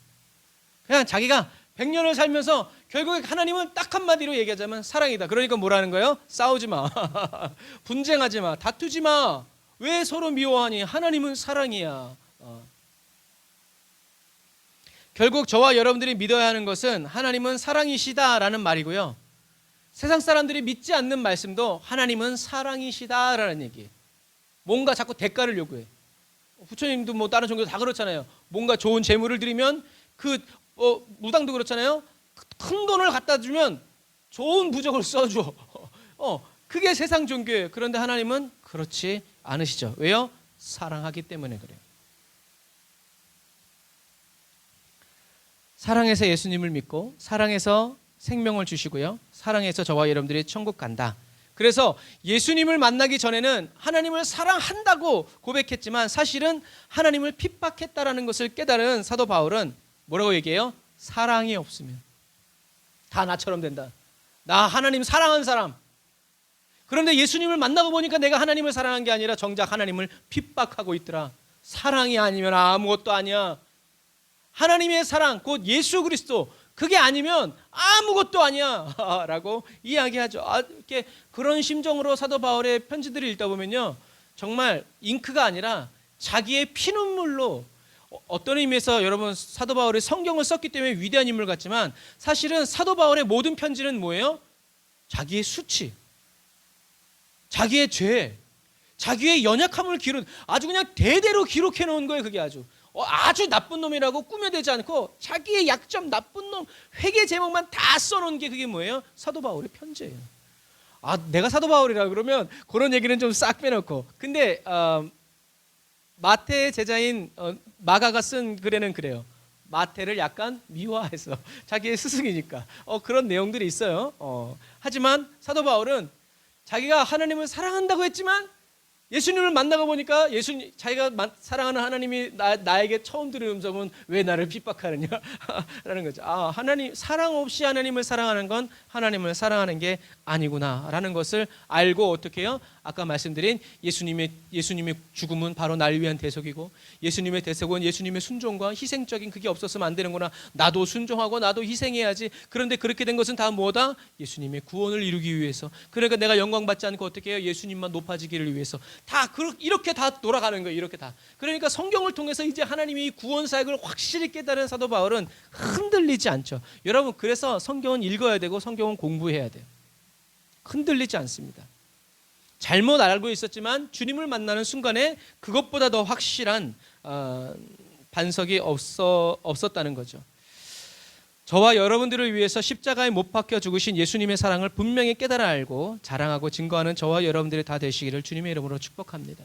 A: 그냥 자기가 100년을 살면서 결국에 하나님은 딱 한마디로 얘기하자면 사랑이다. 그러니까 뭐라는 거예요? 싸우지 마. 분쟁하지 마. 다투지 마. 왜 서로 미워하니? 하나님은 사랑이야. 결국 저와 여러분들이 믿어야 하는 것은 하나님은 사랑이시다라는 말이고요. 세상 사람들이 믿지 않는 말씀도 하나님은 사랑이시다라는 얘기예요. 뭔가 자꾸 대가를 요구해. 부처님도 뭐 다른 종교도 다 그렇잖아요. 뭔가 좋은 재물을 드리면 무당도 그렇잖아요. 큰 돈을 갖다 주면 좋은 부적을 써줘. 그게 세상 종교예요. 그런데 하나님은 그렇지 않으시죠. 왜요? 사랑하기 때문에 그래요. 사랑해서 예수님을 믿고 사랑해서 생명을 주시고요. 사랑해서 저와 여러분들이 천국 간다. 그래서 예수님을 만나기 전에는 하나님을 사랑한다고 고백했지만 사실은 하나님을 핍박했다라는 것을 깨달은 사도 바울은 뭐라고 얘기해요? 사랑이 없으면 다 나처럼 된다. 나 하나님 사랑한 사람. 그런데 예수님을 만나고 보니까 내가 하나님을 사랑한 게 아니라 정작 하나님을 핍박하고 있더라. 사랑이 아니면 아무것도 아니야. 하나님의 사랑 곧 예수 그리스도, 그게 아니면 아무것도 아니야 라고 이야기하죠. 이렇게 그런 심정으로 사도 바울의 편지들을 읽다 보면요, 정말 잉크가 아니라 자기의 피눈물로, 어떤 의미에서 여러분 사도 바울이 성경을 썼기 때문에 위대한 인물 같지만 사실은 사도 바울의 모든 편지는 뭐예요? 자기의 수치, 자기의 죄, 자기의 연약함을 아주 그냥 대대로 기록해 놓은 거예요. 그게 아주 나쁜 놈이라고 꾸며대지 않고 자기의 약점, 나쁜 놈, 회개 제목만 다 써놓은 게 그게 뭐예요? 사도 바울의 편지예요. 내가 사도 바울이라 그러면 그런 얘기는 좀 싹 빼놓고, 근데 마태의 제자인 마가가 쓴 글에는 그래요. 마태를 약간 미화해서 자기의 스승이니까 그런 내용들이 있어요. 하지만 사도 바울은 자기가 하나님을 사랑한다고 했지만 예수님을 만나고 보니까 자기가 사랑하는 하나님이 나에게 처음 들은 음성은 왜 나를 핍박하느냐 라는 거죠. 하나님, 사랑 없이 하나님을 사랑하는 건 하나님을 사랑하는 게 아니구나 라는 것을 알고 어떻게 해요? 아까 말씀드린 예수님의 죽음은 바로 날 위한 대속이고, 예수님의 대속은 예수님의 순종과 희생적인 그게 없었으면 안 되는구나. 나도 순종하고 나도 희생해야지. 그런데 그렇게 된 것은 다 뭐다? 예수님의 구원을 이루기 위해서. 그러니까 내가 영광 받지 않고 어떻게 해요? 예수님만 높아지기를 위해서. 다 이렇게 다 돌아가는 거예요. 이렇게 다. 그러니까 성경을 통해서 이제 하나님이 이 구원 사역을 확실히 깨달은 사도 바울은 흔들리지 않죠. 여러분, 그래서 성경은 읽어야 되고 성경은 공부해야 돼요. 흔들리지 않습니다. 잘못 알고 있었지만 주님을 만나는 순간에 그것보다 더 확실한 반석이 없었다는 거죠. 저와 여러분들을 위해서 십자가에 못 박혀 죽으신 예수님의 사랑을 분명히 깨달아 알고 자랑하고 증거하는 저와 여러분들이 다 되시기를 주님의 이름으로 축복합니다.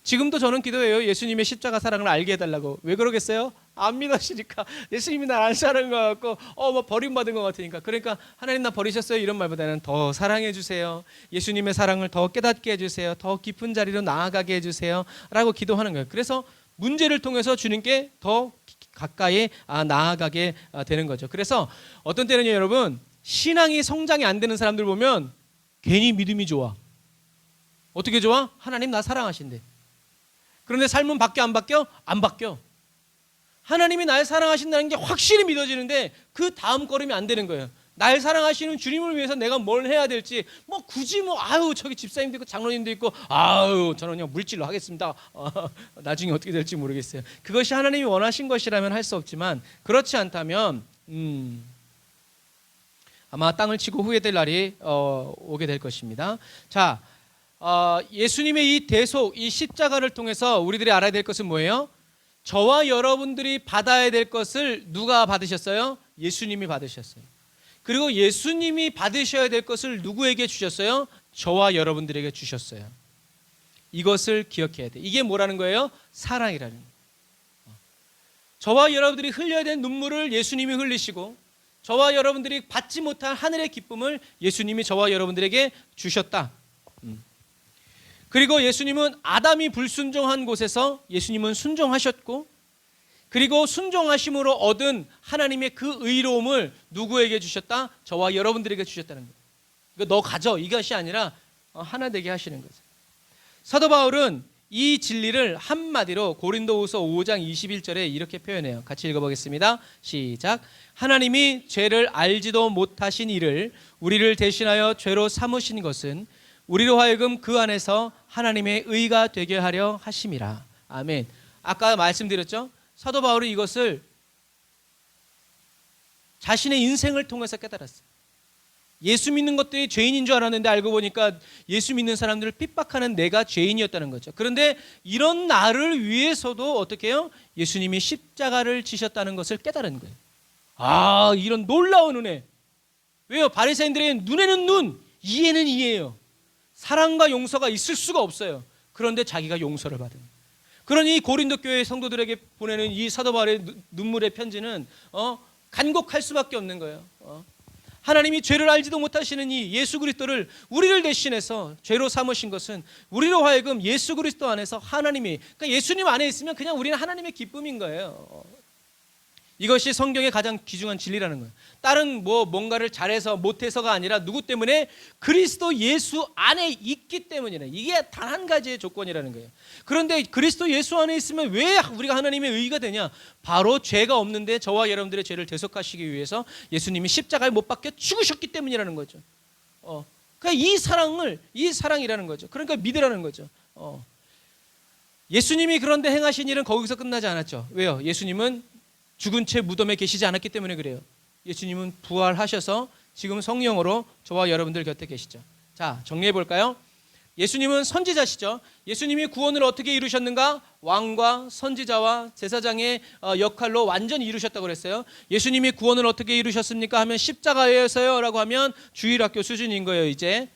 A: 지금도 저는 기도해요. 예수님의 십자가 사랑을 알게 해달라고. 왜 그러겠어요? 안 믿으시니까. 예수님이 날 안 사랑한 것 같고 뭐 버림받은 것 같으니까. 그러니까 하나님 나 버리셨어요 이런 말보다는 더 사랑해 주세요. 예수님의 사랑을 더 깨닫게 해주세요. 더 깊은 자리로 나아가게 해주세요 라고 기도하는 거예요. 그래서 문제를 통해서 주님께 더 가까이 나아가게 되는 거죠. 그래서 어떤 때는요 여러분, 신앙이 성장이 안 되는 사람들 보면 괜히 믿음이 좋아. 어떻게 좋아? 하나님 나 사랑하신대. 그런데 삶은 바뀌어 안 바뀌어? 안 바뀌어. 하나님이 날 사랑하신다는 게 확실히 믿어지는데 그 다음 걸음이 안 되는 거예요. 날 사랑하시는 주님을 위해서 내가 뭘 해야 될지 굳이 저기 집사님도 있고 장로님도 있고 저는 그냥 물질로 하겠습니다. 나중에 어떻게 될지 모르겠어요. 그것이 하나님이 원하신 것이라면 할 수 없지만 그렇지 않다면 아마 땅을 치고 후회될 날이 오게 될 것입니다. 자, 예수님의 이 대속, 이 십자가를 통해서 우리들이 알아야 될 것은 뭐예요? 저와 여러분들이 받아야 될 것을 누가 받으셨어요? 예수님이 받으셨어요. 그리고 예수님이 받으셔야 될 것을 누구에게 주셨어요? 저와 여러분들에게 주셨어요. 이것을 기억해야 돼. 이게 뭐라는 거예요? 사랑이라는 거예요. 저와 여러분들이 흘려야 될 눈물을 예수님이 흘리시고 저와 여러분들이 받지 못한 하늘의 기쁨을 예수님이 저와 여러분들에게 주셨다. 그리고 예수님은 아담이 불순종한 곳에서 예수님은 순종하셨고, 그리고 순종하심으로 얻은 하나님의 그 의로움을 누구에게 주셨다? 저와 여러분들에게 주셨다는 거예요. 이거 너 가져, 이것이 아니라 하나 되게 하시는 거죠. 사도 바울은 이 진리를 한마디로 고린도후서 5장 21절에 이렇게 표현해요. 같이 읽어보겠습니다. 시작. 하나님이 죄를 알지도 못하신 이를 우리를 대신하여 죄로 삼으신 것은 우리로 하여금 그 안에서 하나님의 의가 되게 하려 하심이라. 아멘. 아까 말씀드렸죠? 사도 바울이 이것을 자신의 인생을 통해서 깨달았어요. 예수 믿는 것들이 죄인인 줄 알았는데 알고 보니까 예수 믿는 사람들을 핍박하는 내가 죄인이었다는 거죠. 그런데 이런 나를 위해서도 어떻게 해요? 예수님이 십자가를 지셨다는 것을 깨달은 거예요. 이런 놀라운 은혜. 왜요? 바리새인들의 눈에는 눈, 이에는 이예요. 사랑과 용서가 있을 수가 없어요. 그런데 자기가 용서를 받은. 그러니 고린도 교회 성도들에게 보내는 이 사도 바울의 눈물의 편지는 간곡할 수밖에 없는 거예요. 하나님이 죄를 알지도 못하시는 이 예수 그리스도를 우리를 대신해서 죄로 삼으신 것은 우리로 하여금 예수 그리스도 안에서 하나님이, 그러니까 예수님 안에 있으면 그냥 우리는 하나님의 기쁨인 거예요. 이것이 성경의 가장 귀중한 진리라는 거예요. 다른 뭔가를 잘해서 못해서가 아니라 누구 때문에? 그리스도 예수 안에 있기 때문이래. 이게 단 한 가지의 조건이라는 거예요. 그런데 그리스도 예수 안에 있으면 왜 우리가 하나님의 의가 되냐? 바로 죄가 없는데 저와 여러분들의 죄를 대속하시기 위해서 예수님이 십자가에 못 박혀 죽으셨기 때문이라는 거죠. 그러니까 이 사랑이라는 거죠. 그러니까 믿으라는 거죠. 예수님이 그런데 행하신 일은 거기서 끝나지 않았죠. 왜요? 예수님은 죽은 채 무덤에 계시지 않았기 때문에 그래요. 예수님은 부활하셔서 지금 성령으로 저와 여러분들 곁에 계시죠. 자, 정리해 볼까요? 예수님은 선지자시죠. 예수님이 구원을 어떻게 이루셨는가? 왕과 선지자와 제사장의 역할로 완전히 이루셨다고 그랬어요. 예수님이 구원을 어떻게 이루셨습니까? 하면 십자가에서요 라고 하면 주일학교 수준인 거예요. 이제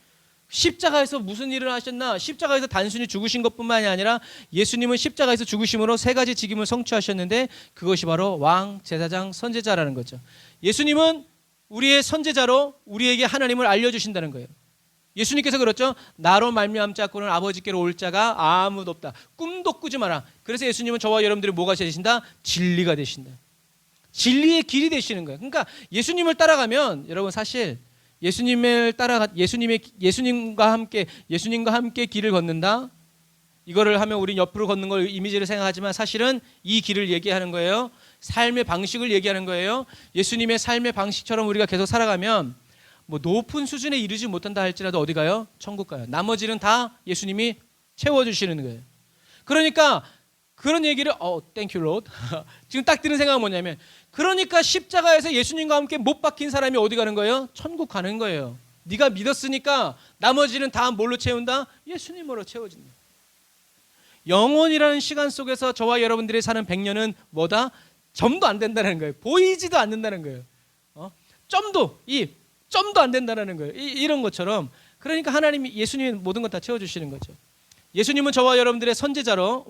A: 십자가에서 무슨 일을 하셨나? 십자가에서 단순히 죽으신 것뿐만이 아니라 예수님은 십자가에서 죽으심으로 세 가지 직임을 성취하셨는데 그것이 바로 왕, 제사장, 선지자라는 거죠. 예수님은 우리의 선지자로 우리에게 하나님을 알려주신다는 거예요. 예수님께서 그렇죠. 나로 말미암지 않고는 아버지께로 올 자가 아무도 없다. 꿈도 꾸지 마라. 그래서 예수님은 저와 여러분들이 뭐가 되신다? 진리가 되신다. 진리의 길이 되시는 거예요. 그러니까 예수님을 따라가면 여러분 사실 예수님과 함께 길을 걷는다. 이거를 하면 우린 옆으로 걷는 걸 이미지를 생각하지만 사실은 이 길을 얘기하는 거예요. 삶의 방식을 얘기하는 거예요. 예수님의 삶의 방식처럼 우리가 계속 살아가면 높은 수준에 이르지 못한다 할지라도 어디 가요? 천국 가요. 나머지는 다 예수님이 채워주시는 거예요. 그러니까 그런 얘기를 땡큐 롯 지금 딱 드는 생각은 뭐냐면 그러니까 십자가에서 예수님과 함께 못 박힌 사람이 어디 가는 거예요? 천국 가는 거예요. 네가 믿었으니까 나머지는 다 뭘로 채운다? 예수님으로 채워진다. 영원이라는 시간 속에서 저와 여러분들이 사는 100년은 뭐다? 점도 안 된다는 거예요. 보이지도 않는다는 거예요. 점도 안 된다는 거예요. 이런 것처럼 그러니까 하나님이 예수님이 모든 것 다 채워주시는 거죠. 예수님은 저와 여러분들의 선지자로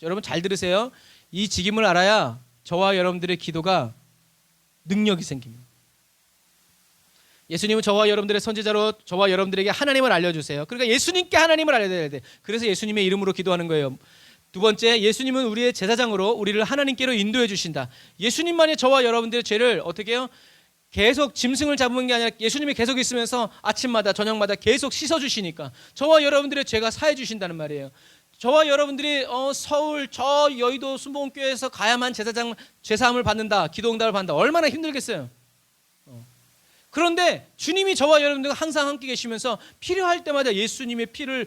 A: 여러분 잘 들으세요. 이 직임을 알아야 저와 여러분들의 기도가 능력이 생깁니다. 예수님은 저와 여러분들의 선지자로 저와 여러분들에게 하나님을 알려주세요. 그러니까 예수님께 하나님을 알려야 돼. 그래서 예수님의 이름으로 기도하는 거예요. 두 번째, 예수님은 우리의 제사장으로 우리를 하나님께로 인도해 주신다. 예수님만이 저와 여러분들의 죄를 어떻게 해요? 계속 짐승을 잡는 게 아니라 예수님이 계속 있으면서 아침마다 저녁마다 계속 씻어주시니까 저와 여러분들의 죄가 사해 주신다는 말이에요. 저와 여러분들이 서울 저 여의도 순복음교회에서 가야만 제사함을 받는다, 기도응답을 받는다, 얼마나 힘들겠어요. 그런데 주님이 저와 여러분들과 항상 함께 계시면서 필요할 때마다 예수님의 피를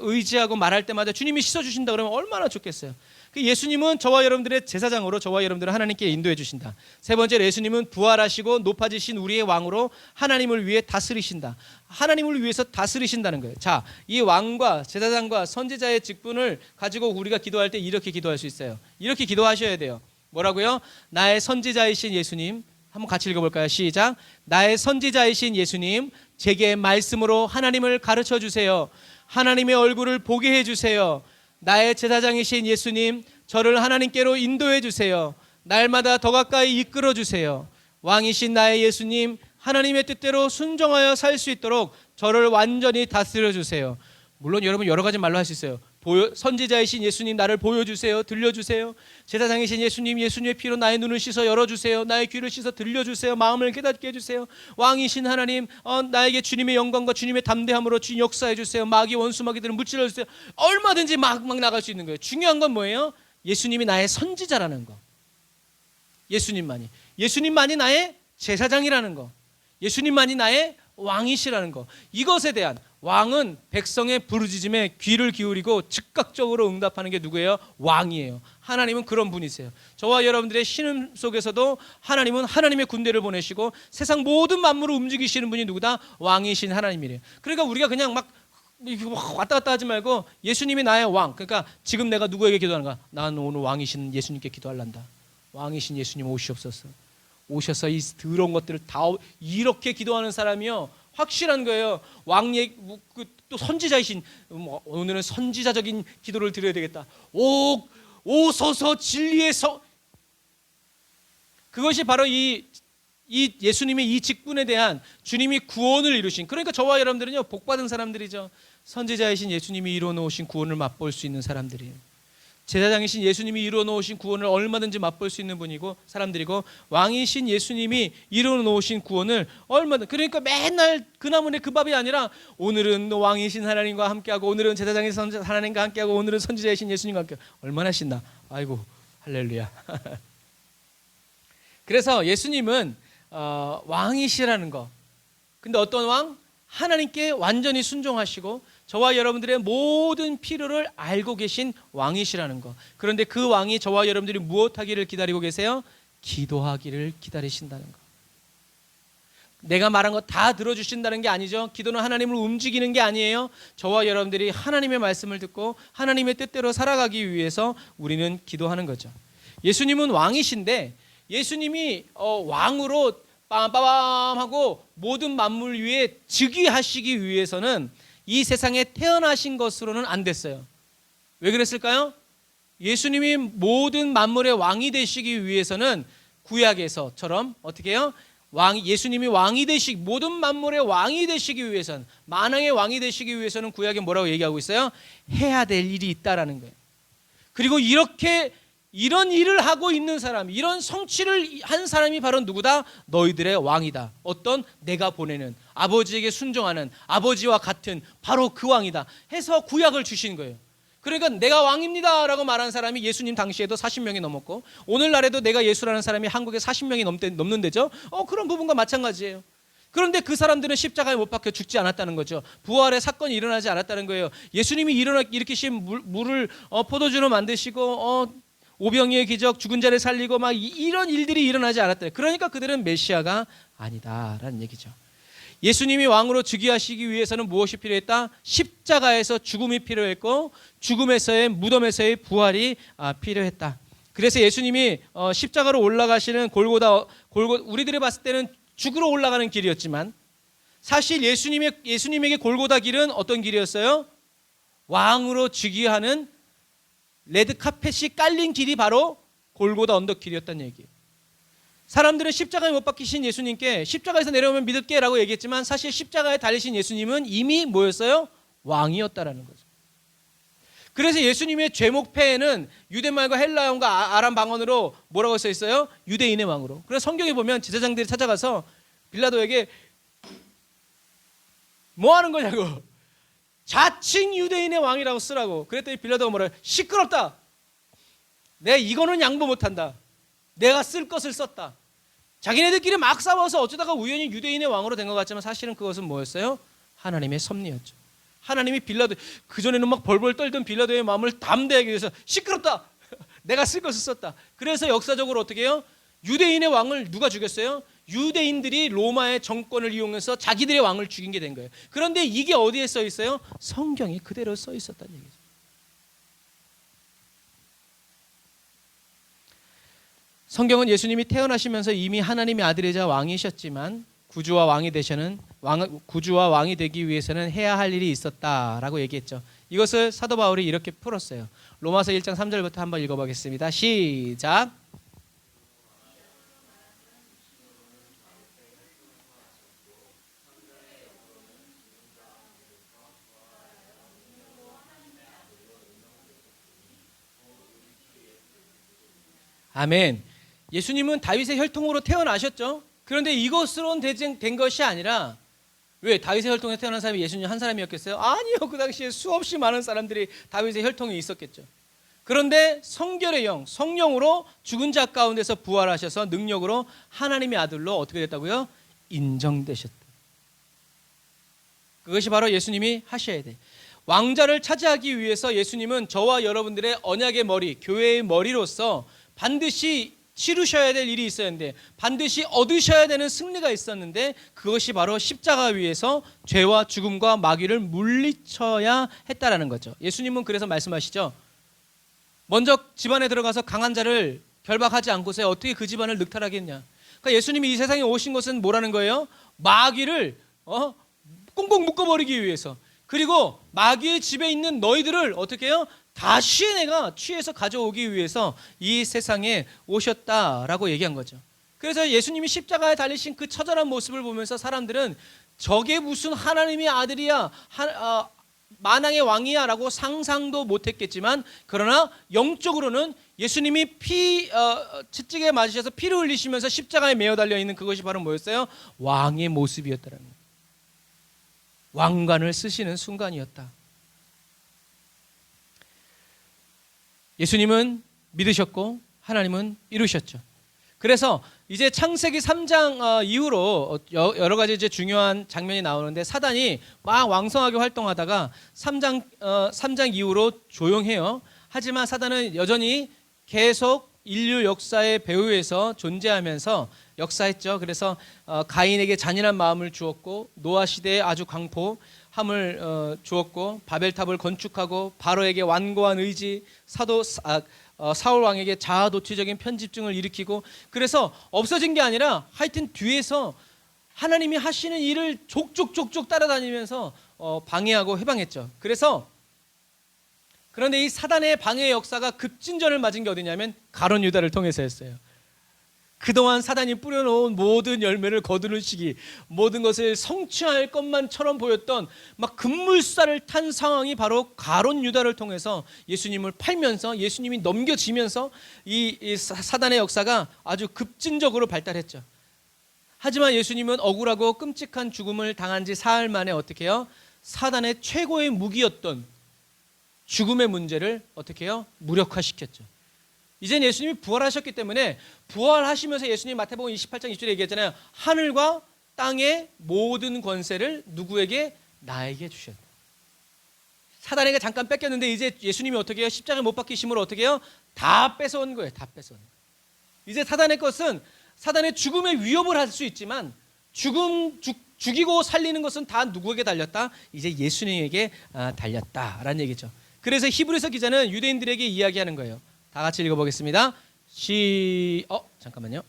A: 의지하고 말할 때마다 주님이 씻어주신다 그러면 얼마나 좋겠어요. 예수님은 저와 여러분들의 제사장으로 저와 여러분들을 하나님께 인도해 주신다. 세 번째로 예수님은 부활하시고 높아지신 우리의 왕으로 하나님을 위해 다스리신다. 하나님을 위해서 다스리신다는 거예요. 자, 이 왕과 제사장과 선지자의 직분을 가지고 우리가 기도할 때 이렇게 기도할 수 있어요. 이렇게 기도하셔야 돼요. 뭐라고요? 나의 선지자이신 예수님, 한번 같이 읽어볼까요? 시작. 나의 선지자이신 예수님, 제게 말씀으로 하나님을 가르쳐 주세요. 하나님의 얼굴을 보게 해주세요. 나의 제사장이신 예수님, 저를 하나님께로 인도해 주세요. 날마다 더 가까이 이끌어 주세요. 왕이신 나의 예수님, 하나님의 뜻대로 순종하여 살 수 있도록 저를 완전히 다스려 주세요. 물론 여러분 여러 가지 말로 할 수 있어요. 선지자이신 예수님, 나를 보여주세요. 들려주세요. 제사장이신 예수님, 예수님의 피로 나의 눈을 씻어 열어주세요. 나의 귀를 씻어 들려주세요. 마음을 깨닫게 해주세요. 왕이신 하나님, 나에게 주님의 영광과 주님의 담대함으로 주님 역사해 주세요. 마귀 원수 마귀들은 무찔러 주세요. 얼마든지 막 나갈 수 있는 거예요. 중요한 건 뭐예요? 예수님이 나의 선지자라는 거. 예수님만이 나의 제사장이라는 거. 예수님만이 나의 왕이시라는 거. 이것에 대한, 왕은 백성의 부르짖음에 귀를 기울이고 즉각적으로 응답하는 게 누구예요? 왕이에요. 하나님은 그런 분이세요. 저와 여러분들의 신음 속에서도 하나님은 하나님의 군대를 보내시고 세상 모든 만물을 움직이시는 분이 누구다? 왕이신 하나님이래요. 그러니까 우리가 그냥 막 왔다 갔다 하지 말고 예수님이 나의 왕. 그러니까 지금 내가 누구에게 기도하는가? 나는 오늘 왕이신 예수님께 기도하란다. 왕이신 예수님 오시옵소서. 오셔서 이 더러운 것들을 다, 이렇게 기도하는 사람이요 확실한 거예요. 또 선지자이신, 오늘은 선지자적인 기도를 드려야 되겠다. 오소서 진리의 그것이 바로 이 예수님의 이 직분에 대한 주님이 구원을 이루신, 그러니까 저와 여러분들은요 복받은 사람들이죠. 선지자이신 예수님이 이루어놓으신 구원을 맛볼 수 있는 사람들이에요. 제사장이신 예수님이 이루어놓으신 구원을 얼마든지 맛볼 수 있는 분이고 사람들이고, 왕이신 예수님이 이루어놓으신 구원을 그러니까 맨날 그 나물에 그 밥이 아니라 오늘은 왕이신 하나님과 함께하고, 오늘은 제사장이신 하나님과 함께하고, 오늘은 선지자이신 예수님과 함께. 얼마나 신나. 아이고 할렐루야. 그래서 예수님은 왕이시라는 거. 근데 어떤 왕? 하나님께 완전히 순종하시고 저와 여러분들의 모든 필요를 알고 계신 왕이시라는 거. 그런데 그 왕이 저와 여러분들이 무엇하기를 기다리고 계세요? 기도하기를 기다리신다는 거. 내가 말한 거 다 들어주신다는 게 아니죠. 기도는 하나님을 움직이는 게 아니에요. 저와 여러분들이 하나님의 말씀을 듣고 하나님의 뜻대로 살아가기 위해서 우리는 기도하는 거죠. 예수님은 왕이신데 예수님이 왕으로 빰빰하고 모든 만물 위에 즉위하시기 위해서는 이 세상에 태어나신 것으로는 안 됐어요. 왜 그랬을까요? 예수님이 모든 만물의 왕이 되시기 위해서는 구약에서처럼 어떻게 해요? 예수님이 왕이 모든 만물의 왕이 되시기 위해서는, 만왕의 왕이 되시기 위해서는 구약에 뭐라고 얘기하고 있어요? 해야 될 일이 있다라는 거예요. 그리고 이런 일을 하고 있는 사람, 이런 성취를 한 사람이 바로 누구다? 너희들의 왕이다. 어떤? 내가 보내는, 아버지에게 순종하는, 아버지와 같은 바로 그 왕이다 해서 구약을 주신 거예요. 그러니까 내가 왕입니다 라고 말한 사람이 예수님 당시에도 40명이 넘었고, 오늘날에도 내가 예수라는 사람이 한국에 40명이 넘는 데죠. 그런 부분과 마찬가지예요. 그런데 그 사람들은 십자가에 못 박혀 죽지 않았다는 거죠. 부활의 사건이 일어나지 않았다는 거예요. 예수님이 일으키신 물을 포도주로 만드시고 오병이의 기적, 죽은 자를 살리고 막 이런 일들이 일어나지 않았다. 그러니까 그들은 메시아가 아니다라는 얘기죠. 예수님이 왕으로 즉위하시기 위해서는 무엇이 필요했다? 십자가에서 죽음이 필요했고, 죽음에서의, 무덤에서의 부활이 필요했다. 그래서 예수님이 십자가로 올라가시는 골고다, 우리들이 봤을 때는 죽으러 올라가는 길이었지만 사실 예수님에게 골고다 길은 어떤 길이었어요? 왕으로 즉위하는 레드카펫이 깔린 길이 바로 골고다 언덕길이었다는 얘기예요. 사람들은 십자가에 못 박히신 예수님께 십자가에서 내려오면 믿을게라고 얘기했지만 사실 십자가에 달리신 예수님은 이미 뭐였어요? 왕이었다라는 거죠. 그래서 예수님의 죄목패에는 유대말과 헬라어과 아람 방언으로 뭐라고 써 있어요? 유대인의 왕으로. 그래서 성경에 보면 제사장들이 찾아가서 빌라도에게 뭐 하는 거냐고, 자칭 유대인의 왕이라고 쓰라고 그랬더니 빌라도가 뭐라, 시끄럽다, 내가 이거는 양보 못한다, 내가 쓸 것을 썼다. 자기네들끼리 막 싸워서 어쩌다가 우연히 유대인의 왕으로 된 것 같지만 사실은 그것은 뭐였어요? 하나님의 섭리였죠. 하나님이 빌라도, 그전에는 막 벌벌 떨던 빌라도의 마음을 담대하게 해서 시끄럽다, 내가 쓸 것을 썼다. 그래서 역사적으로 어떻게 해요? 유대인의 왕을 누가 죽였어요? 유대인들이 로마의 정권을 이용해서 자기들의 왕을 죽인 게 된 거예요. 그런데 이게 어디에 써 있어요? 성경에 그대로 써 있었다는 얘기죠. 성경은 예수님이 태어나시면서 이미 하나님의 아들이자 왕이셨지만 구주와 왕이 되기 위해서는 해야 할 일이 있었다라고 얘기했죠. 이것을 사도 바울이 이렇게 풀었어요. 로마서 1장 3절부터 한번 읽어보겠습니다. 시작. 아멘. 예수님은 다윗의 혈통으로 태어나셨죠. 그런데 이것으로는 된 것이 아니라, 왜 다윗의 혈통에 태어난 사람이 예수님 한 사람이었겠어요? 아니요. 그 당시에 수없이 많은 사람들이 다윗의 혈통이 있었겠죠. 그런데 성결의 영, 성령으로 죽은 자 가운데서 부활하셔서 능력으로 하나님의 아들로 어떻게 됐다고요? 인정되셨다. 그것이 바로 예수님이 하셔야 돼. 왕자를 차지하기 위해서 예수님은 저와 여러분들의 언약의 머리, 교회의 머리로서 반드시 치르셔야 될 일이 있었는데, 반드시 얻으셔야 되는 승리가 있었는데, 그것이 바로 십자가 위에서 죄와 죽음과 마귀를 물리쳐야 했다라는 거죠. 예수님은 그래서 말씀하시죠. 먼저 집안에 들어가서 강한 자를 결박하지 않고서 어떻게 그 집안을 늑탈하겠냐. 그러니까 예수님이 이 세상에 오신 것은 뭐라는 거예요? 마귀를 꽁꽁 묶어버리기 위해서, 그리고 마귀의 집에 있는 너희들을 어떻게 해요? 다시 내가 취해서 가져오기 위해서 이 세상에 오셨다라고 얘기한 거죠. 그래서 예수님이 십자가에 달리신 그 처절한 모습을 보면서 사람들은 저게 무슨 하나님의 아들이야, 만왕의 왕이야 라고 상상도 못했겠지만, 그러나 영적으로는 예수님이 채찍에 맞으셔서 피를 흘리시면서 십자가에 매어 달려있는 그것이 바로 뭐였어요? 왕의 모습이었다는 거예요. 왕관을 쓰시는 순간이었다. 예수님은 믿으셨고 하나님은 이루셨죠. 그래서 이제 창세기 3장 이후로 여러 가지 이제 중요한 장면이 나오는데, 사단이 막 왕성하게 활동하다가 3장 이후로 조용해요. 하지만 사단은 여전히 계속 인류 역사의 배후에서 존재하면서 역사했죠. 그래서 가인에게 잔인한 마음을 주었고, 노아 시대에 아주 강포함을 주었고, 바벨탑을 건축하고, 바로에게 완고한 의지, 사울 왕에게 자아도취적인 편집증을 일으키고, 그래서 없어진 게 아니라 하여튼 뒤에서 하나님이 하시는 일을 족족족족 따라다니면서 방해하고 해방했죠. 그런데 이 사단의 방해 역사가 급진전을 맞은 게 어디냐면 가룟 유다를 통해서였어요. 그동안 사단이 뿌려놓은 모든 열매를 거두는 시기, 모든 것을 성취할 것만처럼 보였던 막 급물살을 탄 상황이 바로 가룟 유다를 통해서 예수님을 팔면서, 예수님이 넘겨지면서 이 사단의 역사가 아주 급진적으로 발달했죠. 하지만 예수님은 억울하고 끔찍한 죽음을 당한 지 사흘 만에 어떻게 해요? 사단의 최고의 무기였던 죽음의 문제를 어떻게 해요? 무력화시켰죠. 이젠 예수님이 부활하셨기 때문에, 부활하시면서 예수님 마태복음 28장 20절에 얘기했잖아요. 하늘과 땅의 모든 권세를 누구에게? 나에게 주셨다. 사단에게 잠깐 뺏겼는데 이제 예수님이 어떻게 해요? 십자가에 못 박히심으로 어떻게 해요? 다 뺏어온 거예요. 다 뺏어온 거예요. 이제 사단의 것은, 사단의 죽음의 위협을 할 수 있지만 죽이고 살리는 것은 다 누구에게 달렸다? 이제 예수님에게 달렸다라는 얘기죠. 그래서 히브리서 기자는 유대인들에게 이야기하는 거예요. 다 같이 읽어보겠습니다. 잠깐만요.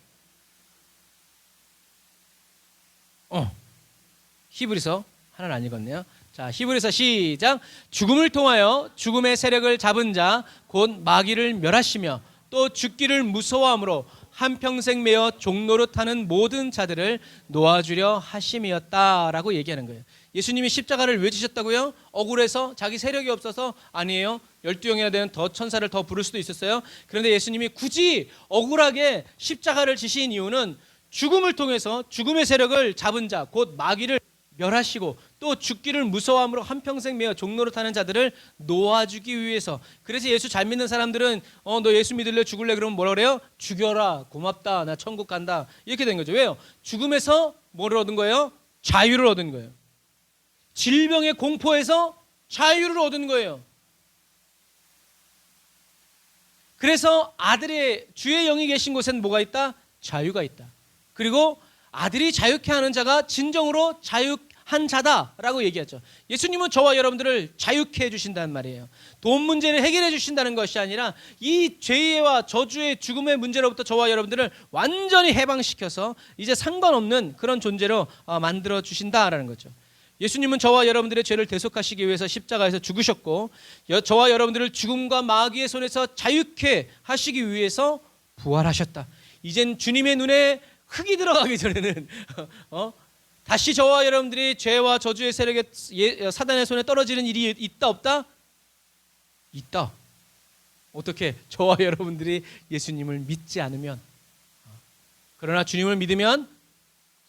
A: 히브리서 하나는 안 읽었네요. 자, 히브리서 시작. 죽음을 통하여 죽음의 세력을 잡은 자 곧 마귀를 멸하시며 또 죽기를 무서워함으로 한평생 매어 종로로 타는 모든 자들을 놓아주려 하심이었다라고 얘기하는 거예요. 예수님이 십자가를 왜 지셨다고요? 억울해서? 자기 세력이 없어서? 아니에요. 12영이나 되는 더 천사를 더 부를 수도 있었어요. 그런데 예수님이 굳이 억울하게 십자가를 지신 이유는 죽음을 통해서 죽음의 세력을 잡은 자 곧 마귀를 멸하시고 또 죽기를 무서워함으로 한평생 매어 종로로 타는 자들을 놓아주기 위해서. 그래서 예수 잘 믿는 사람들은 너 예수 믿을래 죽을래 그러면 뭐라 그래요? 죽여라, 고맙다, 나 천국 간다, 이렇게 된 거죠. 왜요? 죽음에서 뭐를 얻은 거예요? 자유를 얻은 거예요. 질병의 공포에서 자유를 얻은 거예요. 그래서 아들의 주의 영이 계신 곳엔 뭐가 있다? 자유가 있다. 그리고 아들이 자유케 하는 자가 진정으로 자유한 자다라고 얘기하죠. 예수님은 저와 여러분들을 자유케 해주신다는 말이에요. 돈 문제를 해결해 주신다는 것이 아니라 이 죄와 저주의 죽음의 문제로부터 저와 여러분들을 완전히 해방시켜서 이제 상관없는 그런 존재로 만들어 주신다라는 거죠. 예수님은 저와 여러분들의 죄를 대속하시기 위해서 십자가에서 죽으셨고, 저와 여러분들을 죽음과 마귀의 손에서 자유케 하시기 위해서 부활하셨다. 이젠 주님의 눈에 흙이 들어가기 전에는 다시 저와 여러분들이 죄와 저주의 세력에 사단의 손에 떨어지는 일이 있다 없다? 있다. 어떻게? 저와 여러분들이 예수님을 믿지 않으면. 그러나 주님을 믿으면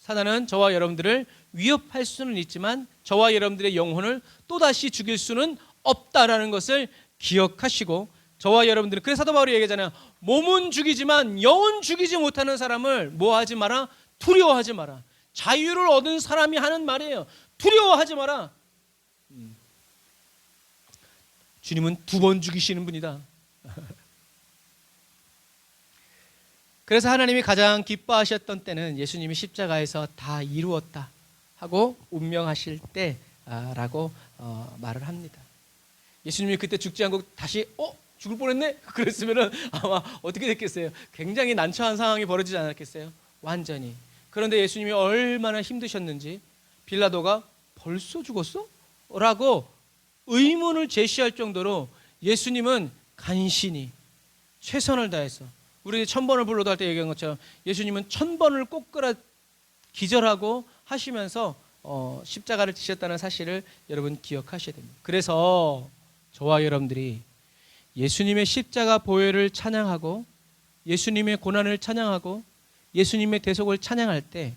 A: 사단은 저와 여러분들을 위협할 수는 있지만 저와 여러분들의 영혼을 또다시 죽일 수는 없다라는 것을 기억하시고, 저와 여러분들은, 그래서 사도 바울이 얘기하잖아요. 몸은 죽이지만 영은 죽이지 못하는 사람을 뭐 하지 마라? 두려워하지 마라. 자유를 얻은 사람이 하는 말이에요. 두려워하지 마라. 주님은 2번 죽이시는 분이다. 그래서 하나님이 가장 기뻐하셨던 때는 예수님이 십자가에서 다 이루었다 하고 운명하실 때라고 말을 합니다. 예수님이 그때 죽지 않고 다시 죽을 뻔했네? 그랬으면 아마 어떻게 됐겠어요? 굉장히 난처한 상황이 벌어지지 않았겠어요? 완전히. 그런데 예수님이 얼마나 힘드셨는지 빌라도가 벌써 죽었어? 라고 의문을 제시할 정도로 예수님은 간신히 최선을 다해서, 우리 1000번을 불러도 할 때 얘기한 것처럼 예수님은 1000번을 꼬꾸라 기절하고 하시면서 십자가를 지셨다는 사실을 여러분 기억하셔야 됩니다. 그래서 저와 여러분들이 예수님의 십자가 보혈을 찬양하고 예수님의 고난을 찬양하고 예수님의 대속을 찬양할 때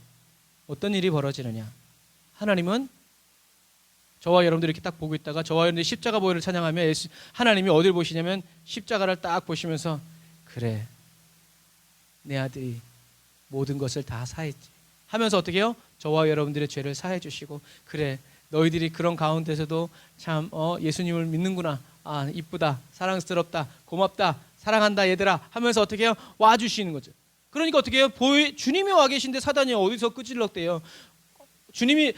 A: 어떤 일이 벌어지느냐? 하나님은 저와 여러분들이 이렇게 딱 보고 있다가 저와 여러분들이 십자가 보혈을 찬양하면 하나님이 어딜 보시냐면 십자가를 딱 보시면서, 그래, 내 아들이 모든 것을 다 사했지 하면서 어떻게 해요? 저와 여러분들의 죄를 사해 주시고, 그래, 너희들이 그런 가운데서도 참 예수님을 믿는구나, 아, 이쁘다, 사랑스럽다, 고맙다, 사랑한다 얘들아 하면서 어떻게 해요? 와주시는 거죠. 그러니까 어떻게 해요? 주님이 와 계신데 사단이 어디서 끄질렀대요? 주님이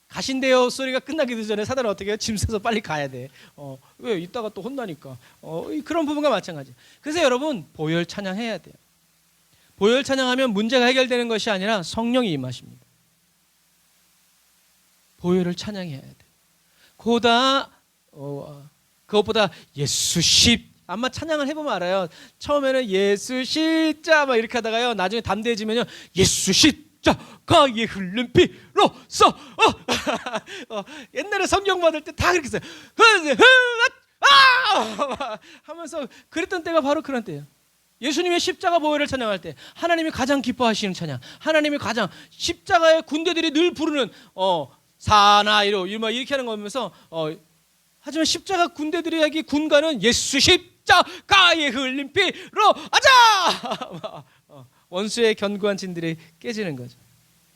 A: 가신대요 소리가 끝나기도 전에 사단은 어떻게 해요? 짐 싸서 빨리 가야 돼. 왜? 이따가 또 혼나니까. 그런 부분과 마찬가지. 그래서 여러분, 보혈 찬양해야 돼요. 보혈 찬양하면 문제가 해결되는 것이 아니라 성령이 임하십니다. 보혈을 찬양해야 돼요. 그것보다 예수 십, 아마 찬양을 해보면 알아요. 처음에는 예수 십자 막 이렇게 하다가요, 나중에 담대해지면요, 예수 십자가의 흘린 피로써 옛날에 성경 받을 때 다 그렇게 했어요. 하면서 그랬던 때가 바로 그런 때예요. 예수님의 십자가 보혈을 찬양할 때 하나님이 가장 기뻐하시는 찬양, 하나님이 가장 십자가의 군대들이 늘 부르는 사나이로 이렇게 하는 거면서 하지만 십자가 군대들이 하기 군가는 예수 십자가의 흘린 피로 아자 원수의 견고한 진들이 깨지는 거죠.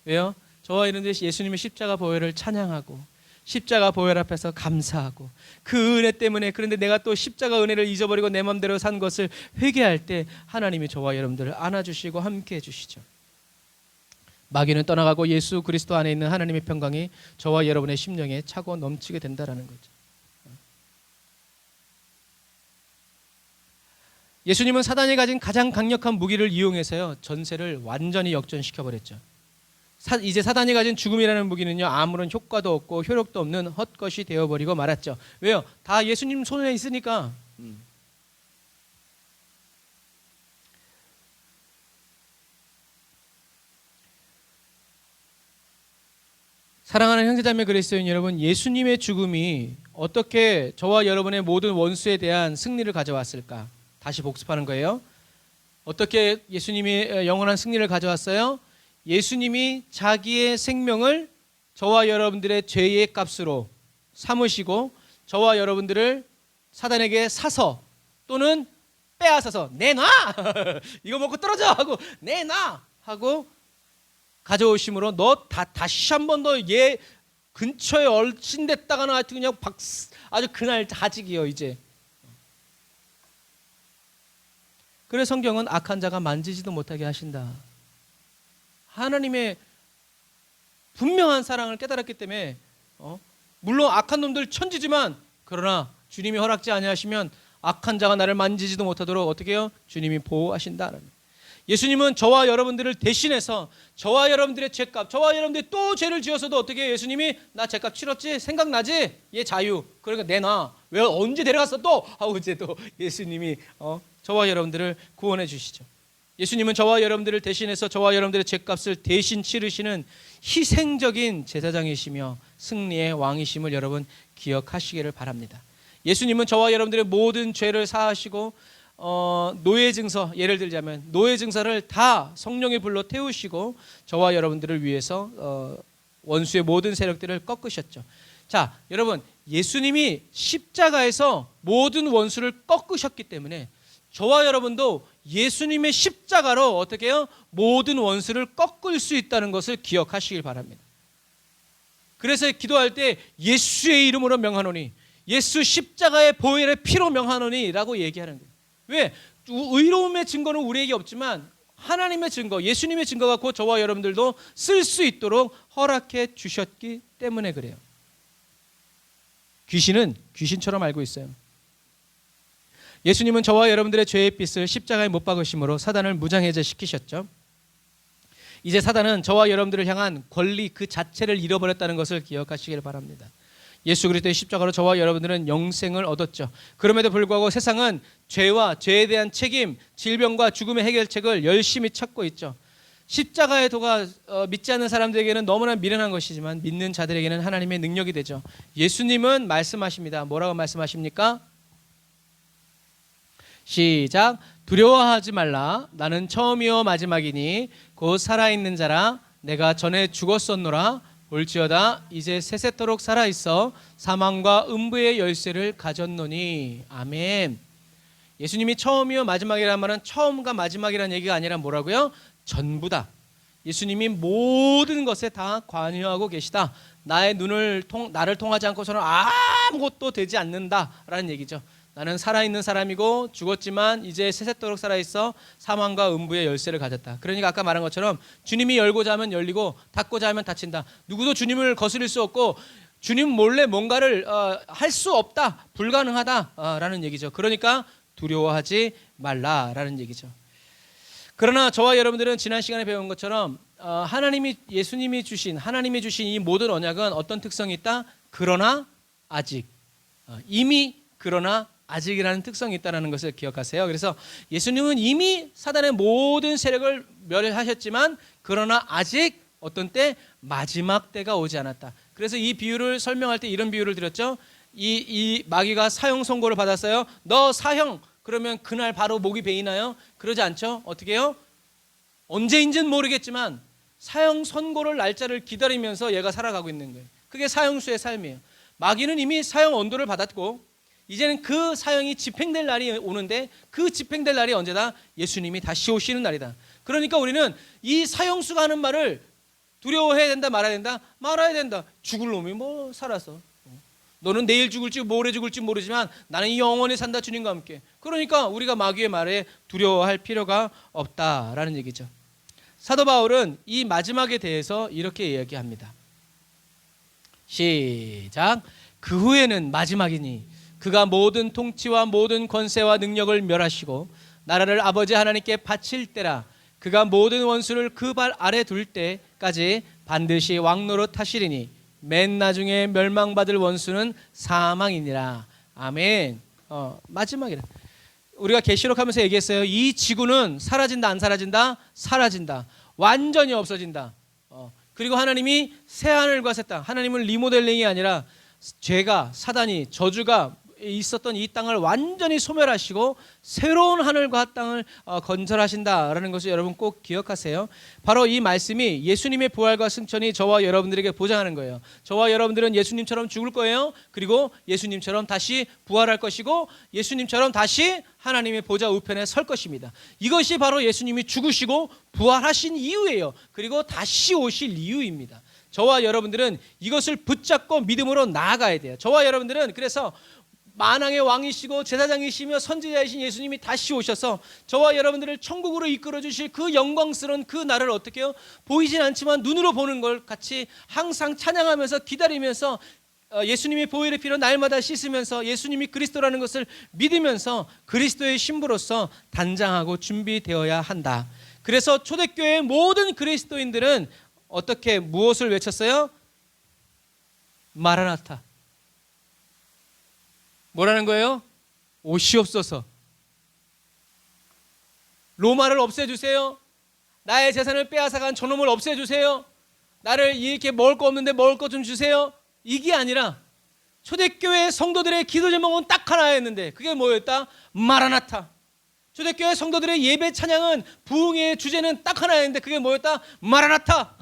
A: 왜요? 저와 이런데 예수님의 십자가 보혈을 찬양하고 십자가 보혈 앞에서 감사하고 그 은혜 때문에, 그런데 내가 또 십자가 은혜를 잊어버리고 내 마음대로 산 것을 회개할 때 하나님이 저와 여러분들을 안아주시고 함께 해주시죠. 마귀는 떠나가고 예수 그리스도 안에 있는 하나님의 평강이 저와 여러분의 심령에 차고 넘치게 된다라는 거죠. 예수님은 사단이 가진 가장 강력한 무기를 이용해서요, 전세를 완전히 역전시켜 버렸죠. 이제 사단이 가진 죽음이라는 무기는요, 아무런 효과도 없고 효력도 없는 헛것이 되어버리고 말았죠. 왜요? 다 예수님 손에 있으니까. 사랑하는 형제자매 그리스도인 여러분, 예수님의 죽음이 어떻게 저와 여러분의 모든 원수에 대한 승리를 가져왔을까? 다시 복습하는 거예요. 어떻게 예수님이 영원한 승리를 가져왔어요? 예수님이 자기의 생명을 저와 여러분들의 죄의 값으로 삼으시고 저와 여러분들을 사단에게 사서 또는 빼앗아서 내놔! 이거 먹고 떨어져! 하고 내놔! 하고 가져오심으로 너 다시 한 번 더 얘 근처에 얼씬됐다가는 하여튼 그냥 아주 그날 다직이요 이제. 그래서 성경은 악한 자가 만지지도 못하게 하신다. 하나님의 분명한 사랑을 깨달았기 때문에 물론 악한 놈들 천지지만 그러나 주님이 허락지 아니하시면 악한 자가 나를 만지지도 못하도록 어떻게 해요? 주님이 보호하신다. 예수님은 저와 여러분들을 대신해서 저와 여러분들의 죄값, 저와 여러분들이 또 죄를 지어서도 어떻게 해요? 예수님이 나 죄값 치렀지? 생각나지? 얘 자유. 그러니까 내놔. 왜 언제 데려갔어 또? 하고 이제 또 예수님이 저와 여러분들을 구원해 주시죠. 예수님은 저와 여러분들을 대신해서 저와 여러분들의 죄값을 대신 치르시는 희생적인 제사장이시며 승리의 왕이심을 여러분 기억하시기를 바랍니다. 예수님은 저와 여러분들의 모든 죄를 사하시고 노예 증서, 예를 들자면 노예 증서를 다 성령의 불로 태우시고 저와 여러분들을 위해서 원수의 모든 세력들을 꺾으셨죠. 자, 여러분, 예수님이 십자가에서 모든 원수를 꺾으셨기 때문에 저와 여러분도 예수님의 십자가로 어떻게 해요? 모든 원수를 꺾을 수 있다는 것을 기억하시길 바랍니다. 그래서 기도할 때 예수의 이름으로 명하노니, 예수 십자가의 보혈의 피로 명하노니 라고 얘기하는 거예요. 왜? 의로움의 증거는 우리에게 없지만 하나님의 증거, 예수님의 증거가 곧 저와 여러분들도 쓸 수 있도록 허락해 주셨기 때문에 그래요. 귀신은 귀신처럼 알고 있어요. 예수님은 저와 여러분들의 죄의 빚을 십자가에 못 박으심으로 사단을 무장해제시키셨죠. 이제 사단은 저와 여러분들을 향한 권리 그 자체를 잃어버렸다는 것을 기억하시길 바랍니다. 예수 그리스도의 십자가로 저와 여러분들은 영생을 얻었죠. 그럼에도 불구하고 세상은 죄와 죄에 대한 책임, 질병과 죽음의 해결책을 열심히 찾고 있죠. 십자가의 도가 믿지 않는 사람들에게는 너무나 미련한 것이지만 믿는 자들에게는 하나님의 능력이 되죠. 예수님은 말씀하십니다. 뭐라고 말씀하십니까? 시작. 두려워하지 말라. 나는 처음이요 마지막이니 곧 살아있는 자라. 내가 전에 죽었었노라. 볼지어다 이제 세세토록 살아있어 사망과 음부의 열쇠를 가졌노니. 아멘. 예수님이 처음이요 마지막이라는 말은 처음과 마지막이라는 얘기가 아니라 뭐라고요? 전부다. 예수님이 모든 것에 다 관여하고 계시다. 나를 통하지 않고서는 아무것도 되지 않는다라는 얘기죠. 나는 살아있는 사람이고 죽었지만 이제 세세토록 살아있어 사망과 음부의 열쇠를 가졌다. 그러니까 아까 말한 것처럼 주님이 열고자 하면 열리고 닫고자 하면 닫힌다. 누구도 주님을 거스릴 수 없고 주님 몰래 뭔가를 할 수 없다. 불가능하다라는 얘기죠. 그러니까 두려워하지 말라라는 얘기죠. 그러나 저와 여러분들은 지난 시간에 배운 것처럼 예수님이 주신 이 모든 언약은 어떤 특성이 있다? 그러나 아직, 이미 그러나 아직이라는 특성이 있다는 것을 기억하세요. 그래서 예수님은 이미 사단의 모든 세력을 멸하셨지만 그러나 아직 어떤 때? 마지막 때가 오지 않았다. 그래서 이 비유를 설명할 때 이런 비유를 드렸죠. 이 마귀가 사형 선고를 받았어요. 너 사형, 그러면 그날 바로 목이 베이나요? 그러지 않죠. 어떻게 해요? 언제인지는 모르겠지만 사형 선고를 날짜를 기다리면서 얘가 살아가고 있는 거예요. 그게 사형수의 삶이에요. 마귀는 이미 사형 언도를 받았고 이제는 그 사형이 집행될 날이 오는데 그 집행될 날이 언제다? 예수님이 다시 오시는 날이다. 그러니까 우리는 이 사형수가 하는 말을 두려워해야 된다, 말아야 된다? 말아야 된다. 죽을 놈이 뭐 살아서. 너는 내일 죽을지 모레 죽을지 모르지만 나는 영원히 산다, 주님과 함께. 그러니까 우리가 마귀의 말에 두려워할 필요가 없다라는 얘기죠. 사도 바울은 이 마지막에 대해서 이렇게 이야기합니다. 시작. 그 후에는 마지막이니 그가 모든 통치와 모든 권세와 능력을 멸하시고 나라를 아버지 하나님께 바칠 때라. 그가 모든 원수를 그 발 아래 둘 때까지 반드시 왕노릇 하시리니 맨 나중에 멸망받을 원수는 사망이니라. 아멘. 마지막이라. 우리가 계시록 하면서 얘기했어요. 이 지구는 사라진다 안 사라진다? 사라진다. 완전히 없어진다. 그리고 하나님이 새 하늘과 새 땅, 하나님은 리모델링이 아니라 죄가, 사단이, 저주가 있었던 이 땅을 완전히 소멸하시고 새로운 하늘과 땅을 건설하신다라는 것을 여러분 꼭 기억하세요. 바로 이 말씀이 예수님의 부활과 승천이 저와 여러분들에게 보장하는 거예요. 저와 여러분들은 예수님처럼 죽을 거예요. 그리고 예수님처럼 다시 부활할 것이고 예수님처럼 다시 하나님의 보좌 우편에 설 것입니다. 이것이 바로 예수님이 죽으시고 부활하신 이유예요. 그리고 다시 오실 이유입니다. 저와 여러분들은 이것을 붙잡고 믿음으로 나아가야 돼요. 저와 여러분들은 그래서 만왕의 왕이시고 제사장이시며 선지자이신 예수님이 다시 오셔서 저와 여러분들을 천국으로 이끌어 주실 그 영광스러운 그 날을 어떻게 해요? 보이진 않지만 눈으로 보는 걸 같이 항상 찬양하면서 기다리면서 예수님의 보혈의 피로 날마다 씻으면서 예수님이 그리스도라는 것을 믿으면서 그리스도의 신부로서 단장하고 준비되어야 한다. 그래서 초대교회의 모든 그리스도인들은 어떻게 무엇을 외쳤어요? 마라나타. 뭐라는 거예요? 오시옵소서. 로마를 없애주세요. 나의 재산을 빼앗아간 저놈을 없애주세요. 나를 이렇게 먹을 거 없는데 먹을 거 좀 주세요. 이게 아니라 초대교회 성도들의 기도 제목은 딱 하나였는데 그게 뭐였다? 마라나타. 초대교회 성도들의 예배 찬양은 부흥의 주제는 딱 하나였는데 그게 뭐였다? 마라나타.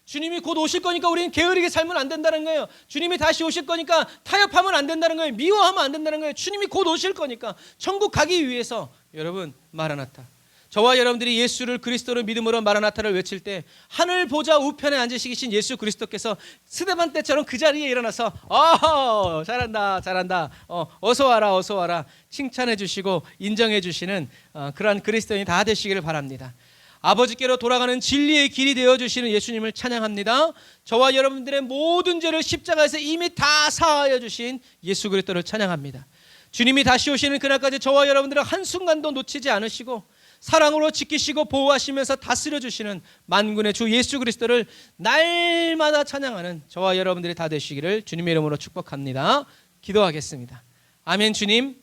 A: 주님이 곧 오실 거니까 우리는 게으르게 살면 안 된다는 거예요. 주님이 다시 오실 거니까 타협하면 안 된다는 거예요. 미워하면 안 된다는 거예요. 주님이 곧 오실 거니까 천국 가기 위해서 여러분 마라나타. 저와 여러분들이 예수를 그리스도를 믿음으로 마라나타를 외칠 때 하늘 보좌 우편에 앉으시신 예수 그리스도께서 스데반 때처럼 그 자리에 일어나서 잘한다 잘한다 어서 와라 어서 와라 칭찬해 주시고 인정해 주시는 그러한 그리스도인이 다 되시기를 바랍니다. 아버지께로 돌아가는 진리의 길이 되어주시는 예수님을 찬양합니다. 저와 여러분들의 모든 죄를 십자가에서 이미 다 사하여 주신 예수 그리스도를 찬양합니다. 주님이 다시 오시는 그날까지 저와 여러분들은 한순간도 놓치지 않으시고 사랑으로 지키시고 보호하시면서 다스려 주시는 만군의 주 예수 그리스도를 날마다 찬양하는 저와 여러분들이 다 되시기를 주님의 이름으로 축복합니다. 기도하겠습니다. 아멘. 주님,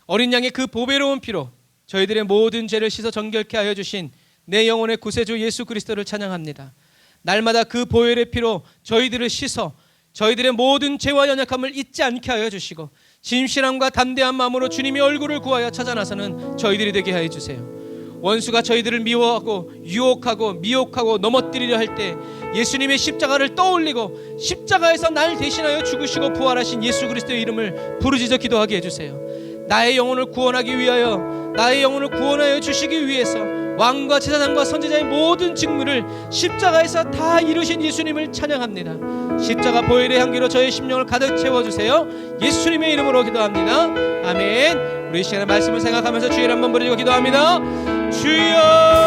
A: 어린 양의 그 보배로운 피로 저희들의 모든 죄를 씻어 정결케 하여 주신 내 영혼의 구세주 예수 그리스도를 찬양합니다. 날마다 그 보혈의 피로 저희들을 씻어 저희들의 모든 죄와 연약함을 잊지 않게 하여 주시고 진실함과 담대한 마음으로 주님의 얼굴을 구하여 찾아 나서는 저희들이 되게 하여 주세요. 원수가 저희들을 미워하고 유혹하고 미혹하고 넘어뜨리려 할 때 예수님의 십자가를 떠올리고 십자가에서 날 대신하여 죽으시고 부활하신 예수 그리스도의 이름을 부르짖어 기도하게 해주세요. 나의 영혼을 구원하기 위하여 나의 영혼을 구원하여 주시기 위해서 왕과 제사장과 선지자의 모든 직무를 십자가에서 다 이루신 예수님을 찬양합니다. 십자가 보혈의 향기로 저의 심령을 가득 채워주세요. 예수님의 이름으로 기도합니다. 아멘. 우리 이 시간에 말씀을 생각하면서 주의를 한번 부르짖고 기도합니다. 주여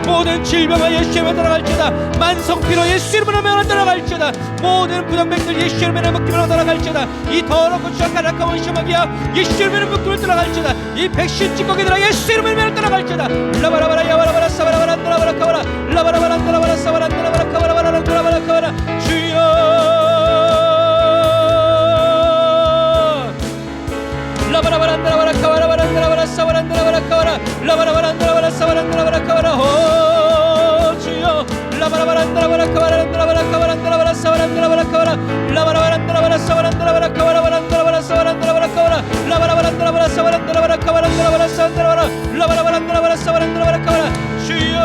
A: 모든 질병아 예수 이름으로 떠나갈지어다. 만성피로 예수 이름으로 떠나갈지어다. 모든 부정맥들 예수 이름으로 묶임으로 떠나갈지어다. 이 더럽고 추악한 악한 심하기야 예수 이름으로 묶임을 떠나갈지어다. 이 백신 찌꺼기들아 예수 이름으로 떠나갈지어다. 라바라바라 야바라바라 사바라바라 안드라바라 카바라 라바라바라 안드라바라 사바라 안드라바라 카바라바라 안드라바라 카바라 주여 라바라바란다라바라 카바라바란다라바라 사바란다라바라 카바라 라바라바란다라바라 사바란다라바라 카바라 오 주여 라바라바란다라바라 카바란다라바라 카바란다라바라 사바란다라바라 카바라 라바라바란다라바라 사바란다라바라 카바라바란다라바라 사바란다라바라 카바라 라바라바란다라바라 사바란다라바라 카바란다라바라 사바란다라바라 라바라바란다라바라 사바란다라바라 카바라 주여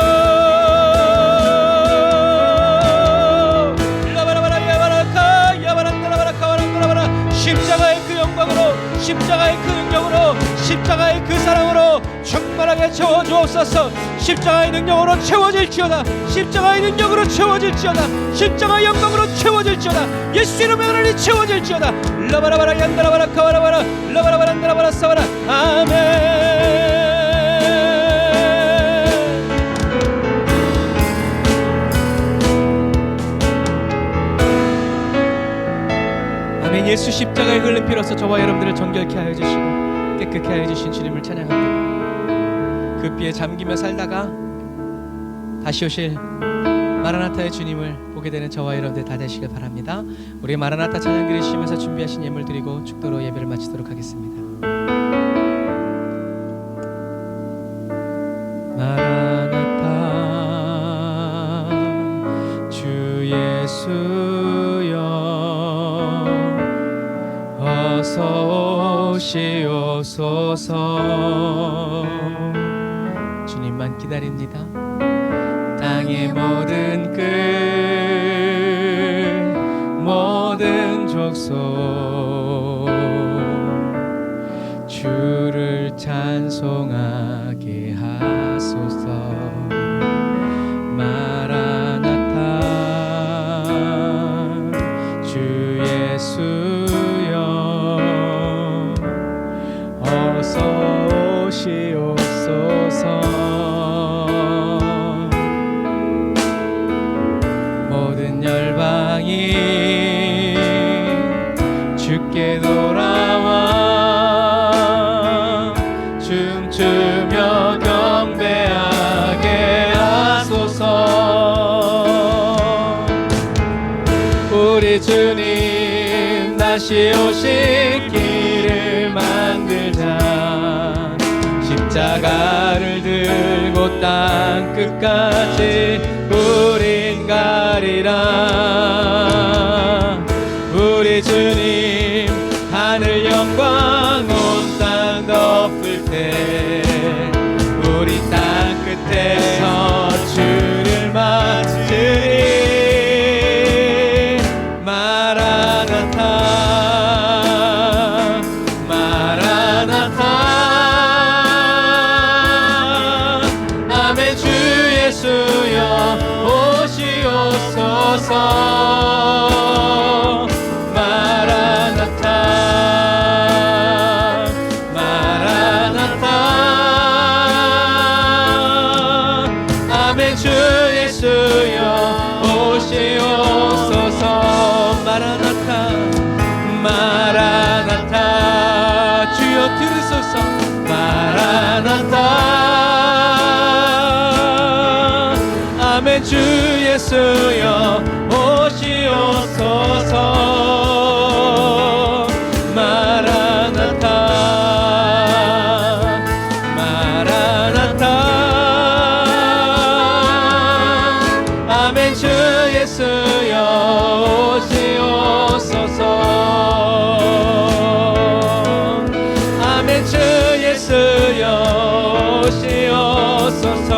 A: 라바라바라 야바라카 야바란다라바라 카바란다라바라 십자가의 그 영광으로 십자가의 그 능력으로 십자가의 그 사랑으로 충만하게 채워주옵소서. 십자가의 능력으로 채워질지어다. 십자가의 능력으로 채워질지어다. 십자가의 영광으로 채워질지어다. 예수 이름의 은혜로 채워질지어다. 라바라바라 얀다라바라 카바라바라 라바라바란다라바라 사바라 아멘. 예수 십자가의 흘린 피로써 저와 여러분들을 정결케 하여 주시고 깨끗게 하여 주신 주님을 찬양합니다. 그 피에 잠기며 살다가 다시 오실 마라나타의 주님을 보게 되는 저와 여러분들 다 되시길 바랍니다. 우리 마라나타 찬양 드리시면서 준비하신 예물 드리고 축도로 예배를 마치도록 하겠습니다. 마라나타 주 예수여 어서 오시옵소서. 주님만 기다립니다. 땅의 모든 끝 모든 족속 주를 찬송하게 하소서. 마라나타 주 예수여 어서 오시옵소서. 모든 열방이 주께 돌아와 춤추며 경배하게 하소서. 우리 주님 다시 오실 길을 만들자. 십자가를 들고 땅 끝까지 우린 가리라. 우리 주님 하늘 영광 온 땅 덮을 때 우리 땅 끝에서 주를 맞으리. 마라나타 마라나타 아멘. 주 예수여 오시옵소서. 마라나타 마라나타 아멘. 주 예수여 오시옵소서. 마라나타 마라나타 주여 들으소서. 마라나타 아멘. 주 예수여 오시옵소서. 마라나타 마라나타 아멘. 주 예수여 오시옵소서. 아멘. 주 예수여 오시옵소서.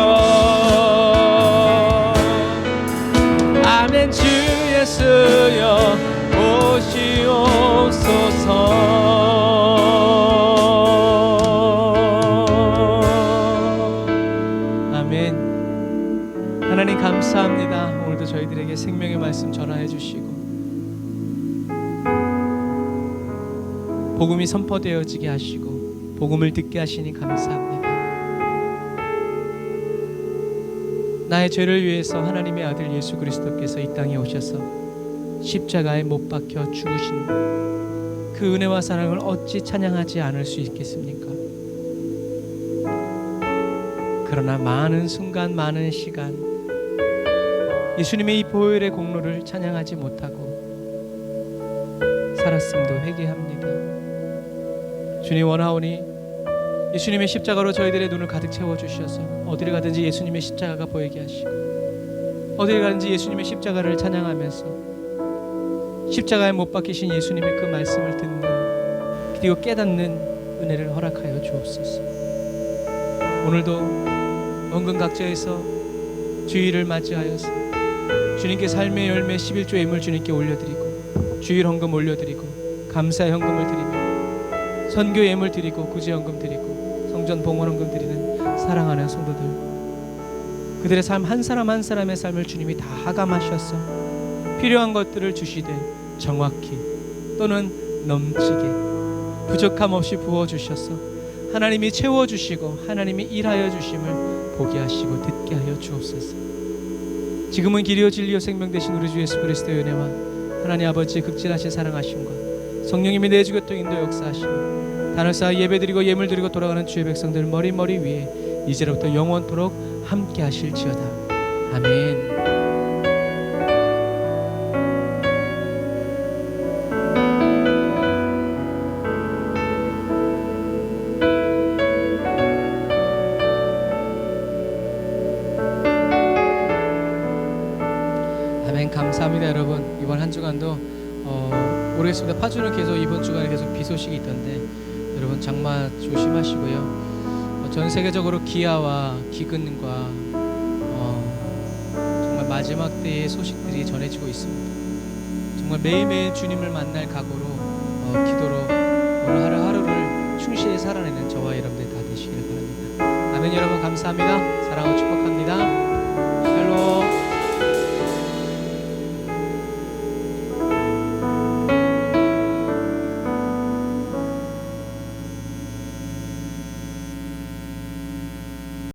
A: 아멘. 주 예수여 오시옵소서. 아멘. 하나님 감사합니다. 오늘도 저희들에게 생명의 말씀 전하여 주시고 복음이 선포되어지게 하시고 복음을 듣게 하시니 감사합니다. 나의 죄를 위해서 하나님의 아들 예수 그리스도께서 이 땅에 오셔서 십자가에 못 박혀 죽으신 그 은혜와 사랑을 어찌 찬양하지 않을 수 있겠습니까? 그러나 많은 순간, 많은 시간 예수님의 이 보혈의 공로를 찬양하지 못하고 살았음도 회개합니다. 주님, 원하오니 예수님의 십자가로 저희들의 눈을 가득 채워주셔서 어디를 가든지 예수님의 십자가가 보이게 하시고, 어디를 가든지 예수님의 십자가를 찬양하면서 십자가에 못 박히신 예수님의 그 말씀을 듣는, 그리고 깨닫는 은혜를 허락하여 주옵소서. 오늘도 원근 각지에서 주일을 맞이하여서 주님께 삶의 열매 11조 예물 주님께 올려드리고, 주일 헌금 올려드리고, 감사 현금을 드리며 선교 예물 드리고, 구제 헌금 드리고, 성전 봉헌 헌금 드리는 사랑하는 성도들, 그들의 삶 한 사람 한 사람의 삶을 주님이 다 하감하셔서 필요한 것들을 주시되 정확히 또는 넘치게 부족함 없이 부어주셔서 하나님이 채워주시고 하나님이 일하여 주심을 보게 하시고 듣게 하여 주옵소서. 지금은 길이요 진리요 생명 되신 우리 주 예수 그리스도의 은혜와 하나님 아버지의 극진하신 사랑하심과 성령님이 내 주 교통 인도 역사하시며 단을 쌓아 예배드리고 예물드리고 돌아가는 주의 백성들 머리 위에 이제로부터 영원토록 함께 하실지어다. 아멘. 감사합니다. 여러분, 이번 한 주간도 모르겠습니다. 파주는 계속 이번 주간에 계속 비 소식이 있던데 여러분 장마 조심하시고요. 전 세계적으로 기아와 기근과 정말 마지막 때의 소식들이 전해지고 있습니다. 정말 매일매일 주님을 만날 각오로 기도로 오늘 하루하루를 충실히 살아내는 저와 여러분들 다 되시길 바랍니다. 아멘. 여러분 감사합니다. 사랑하고 축복합니다.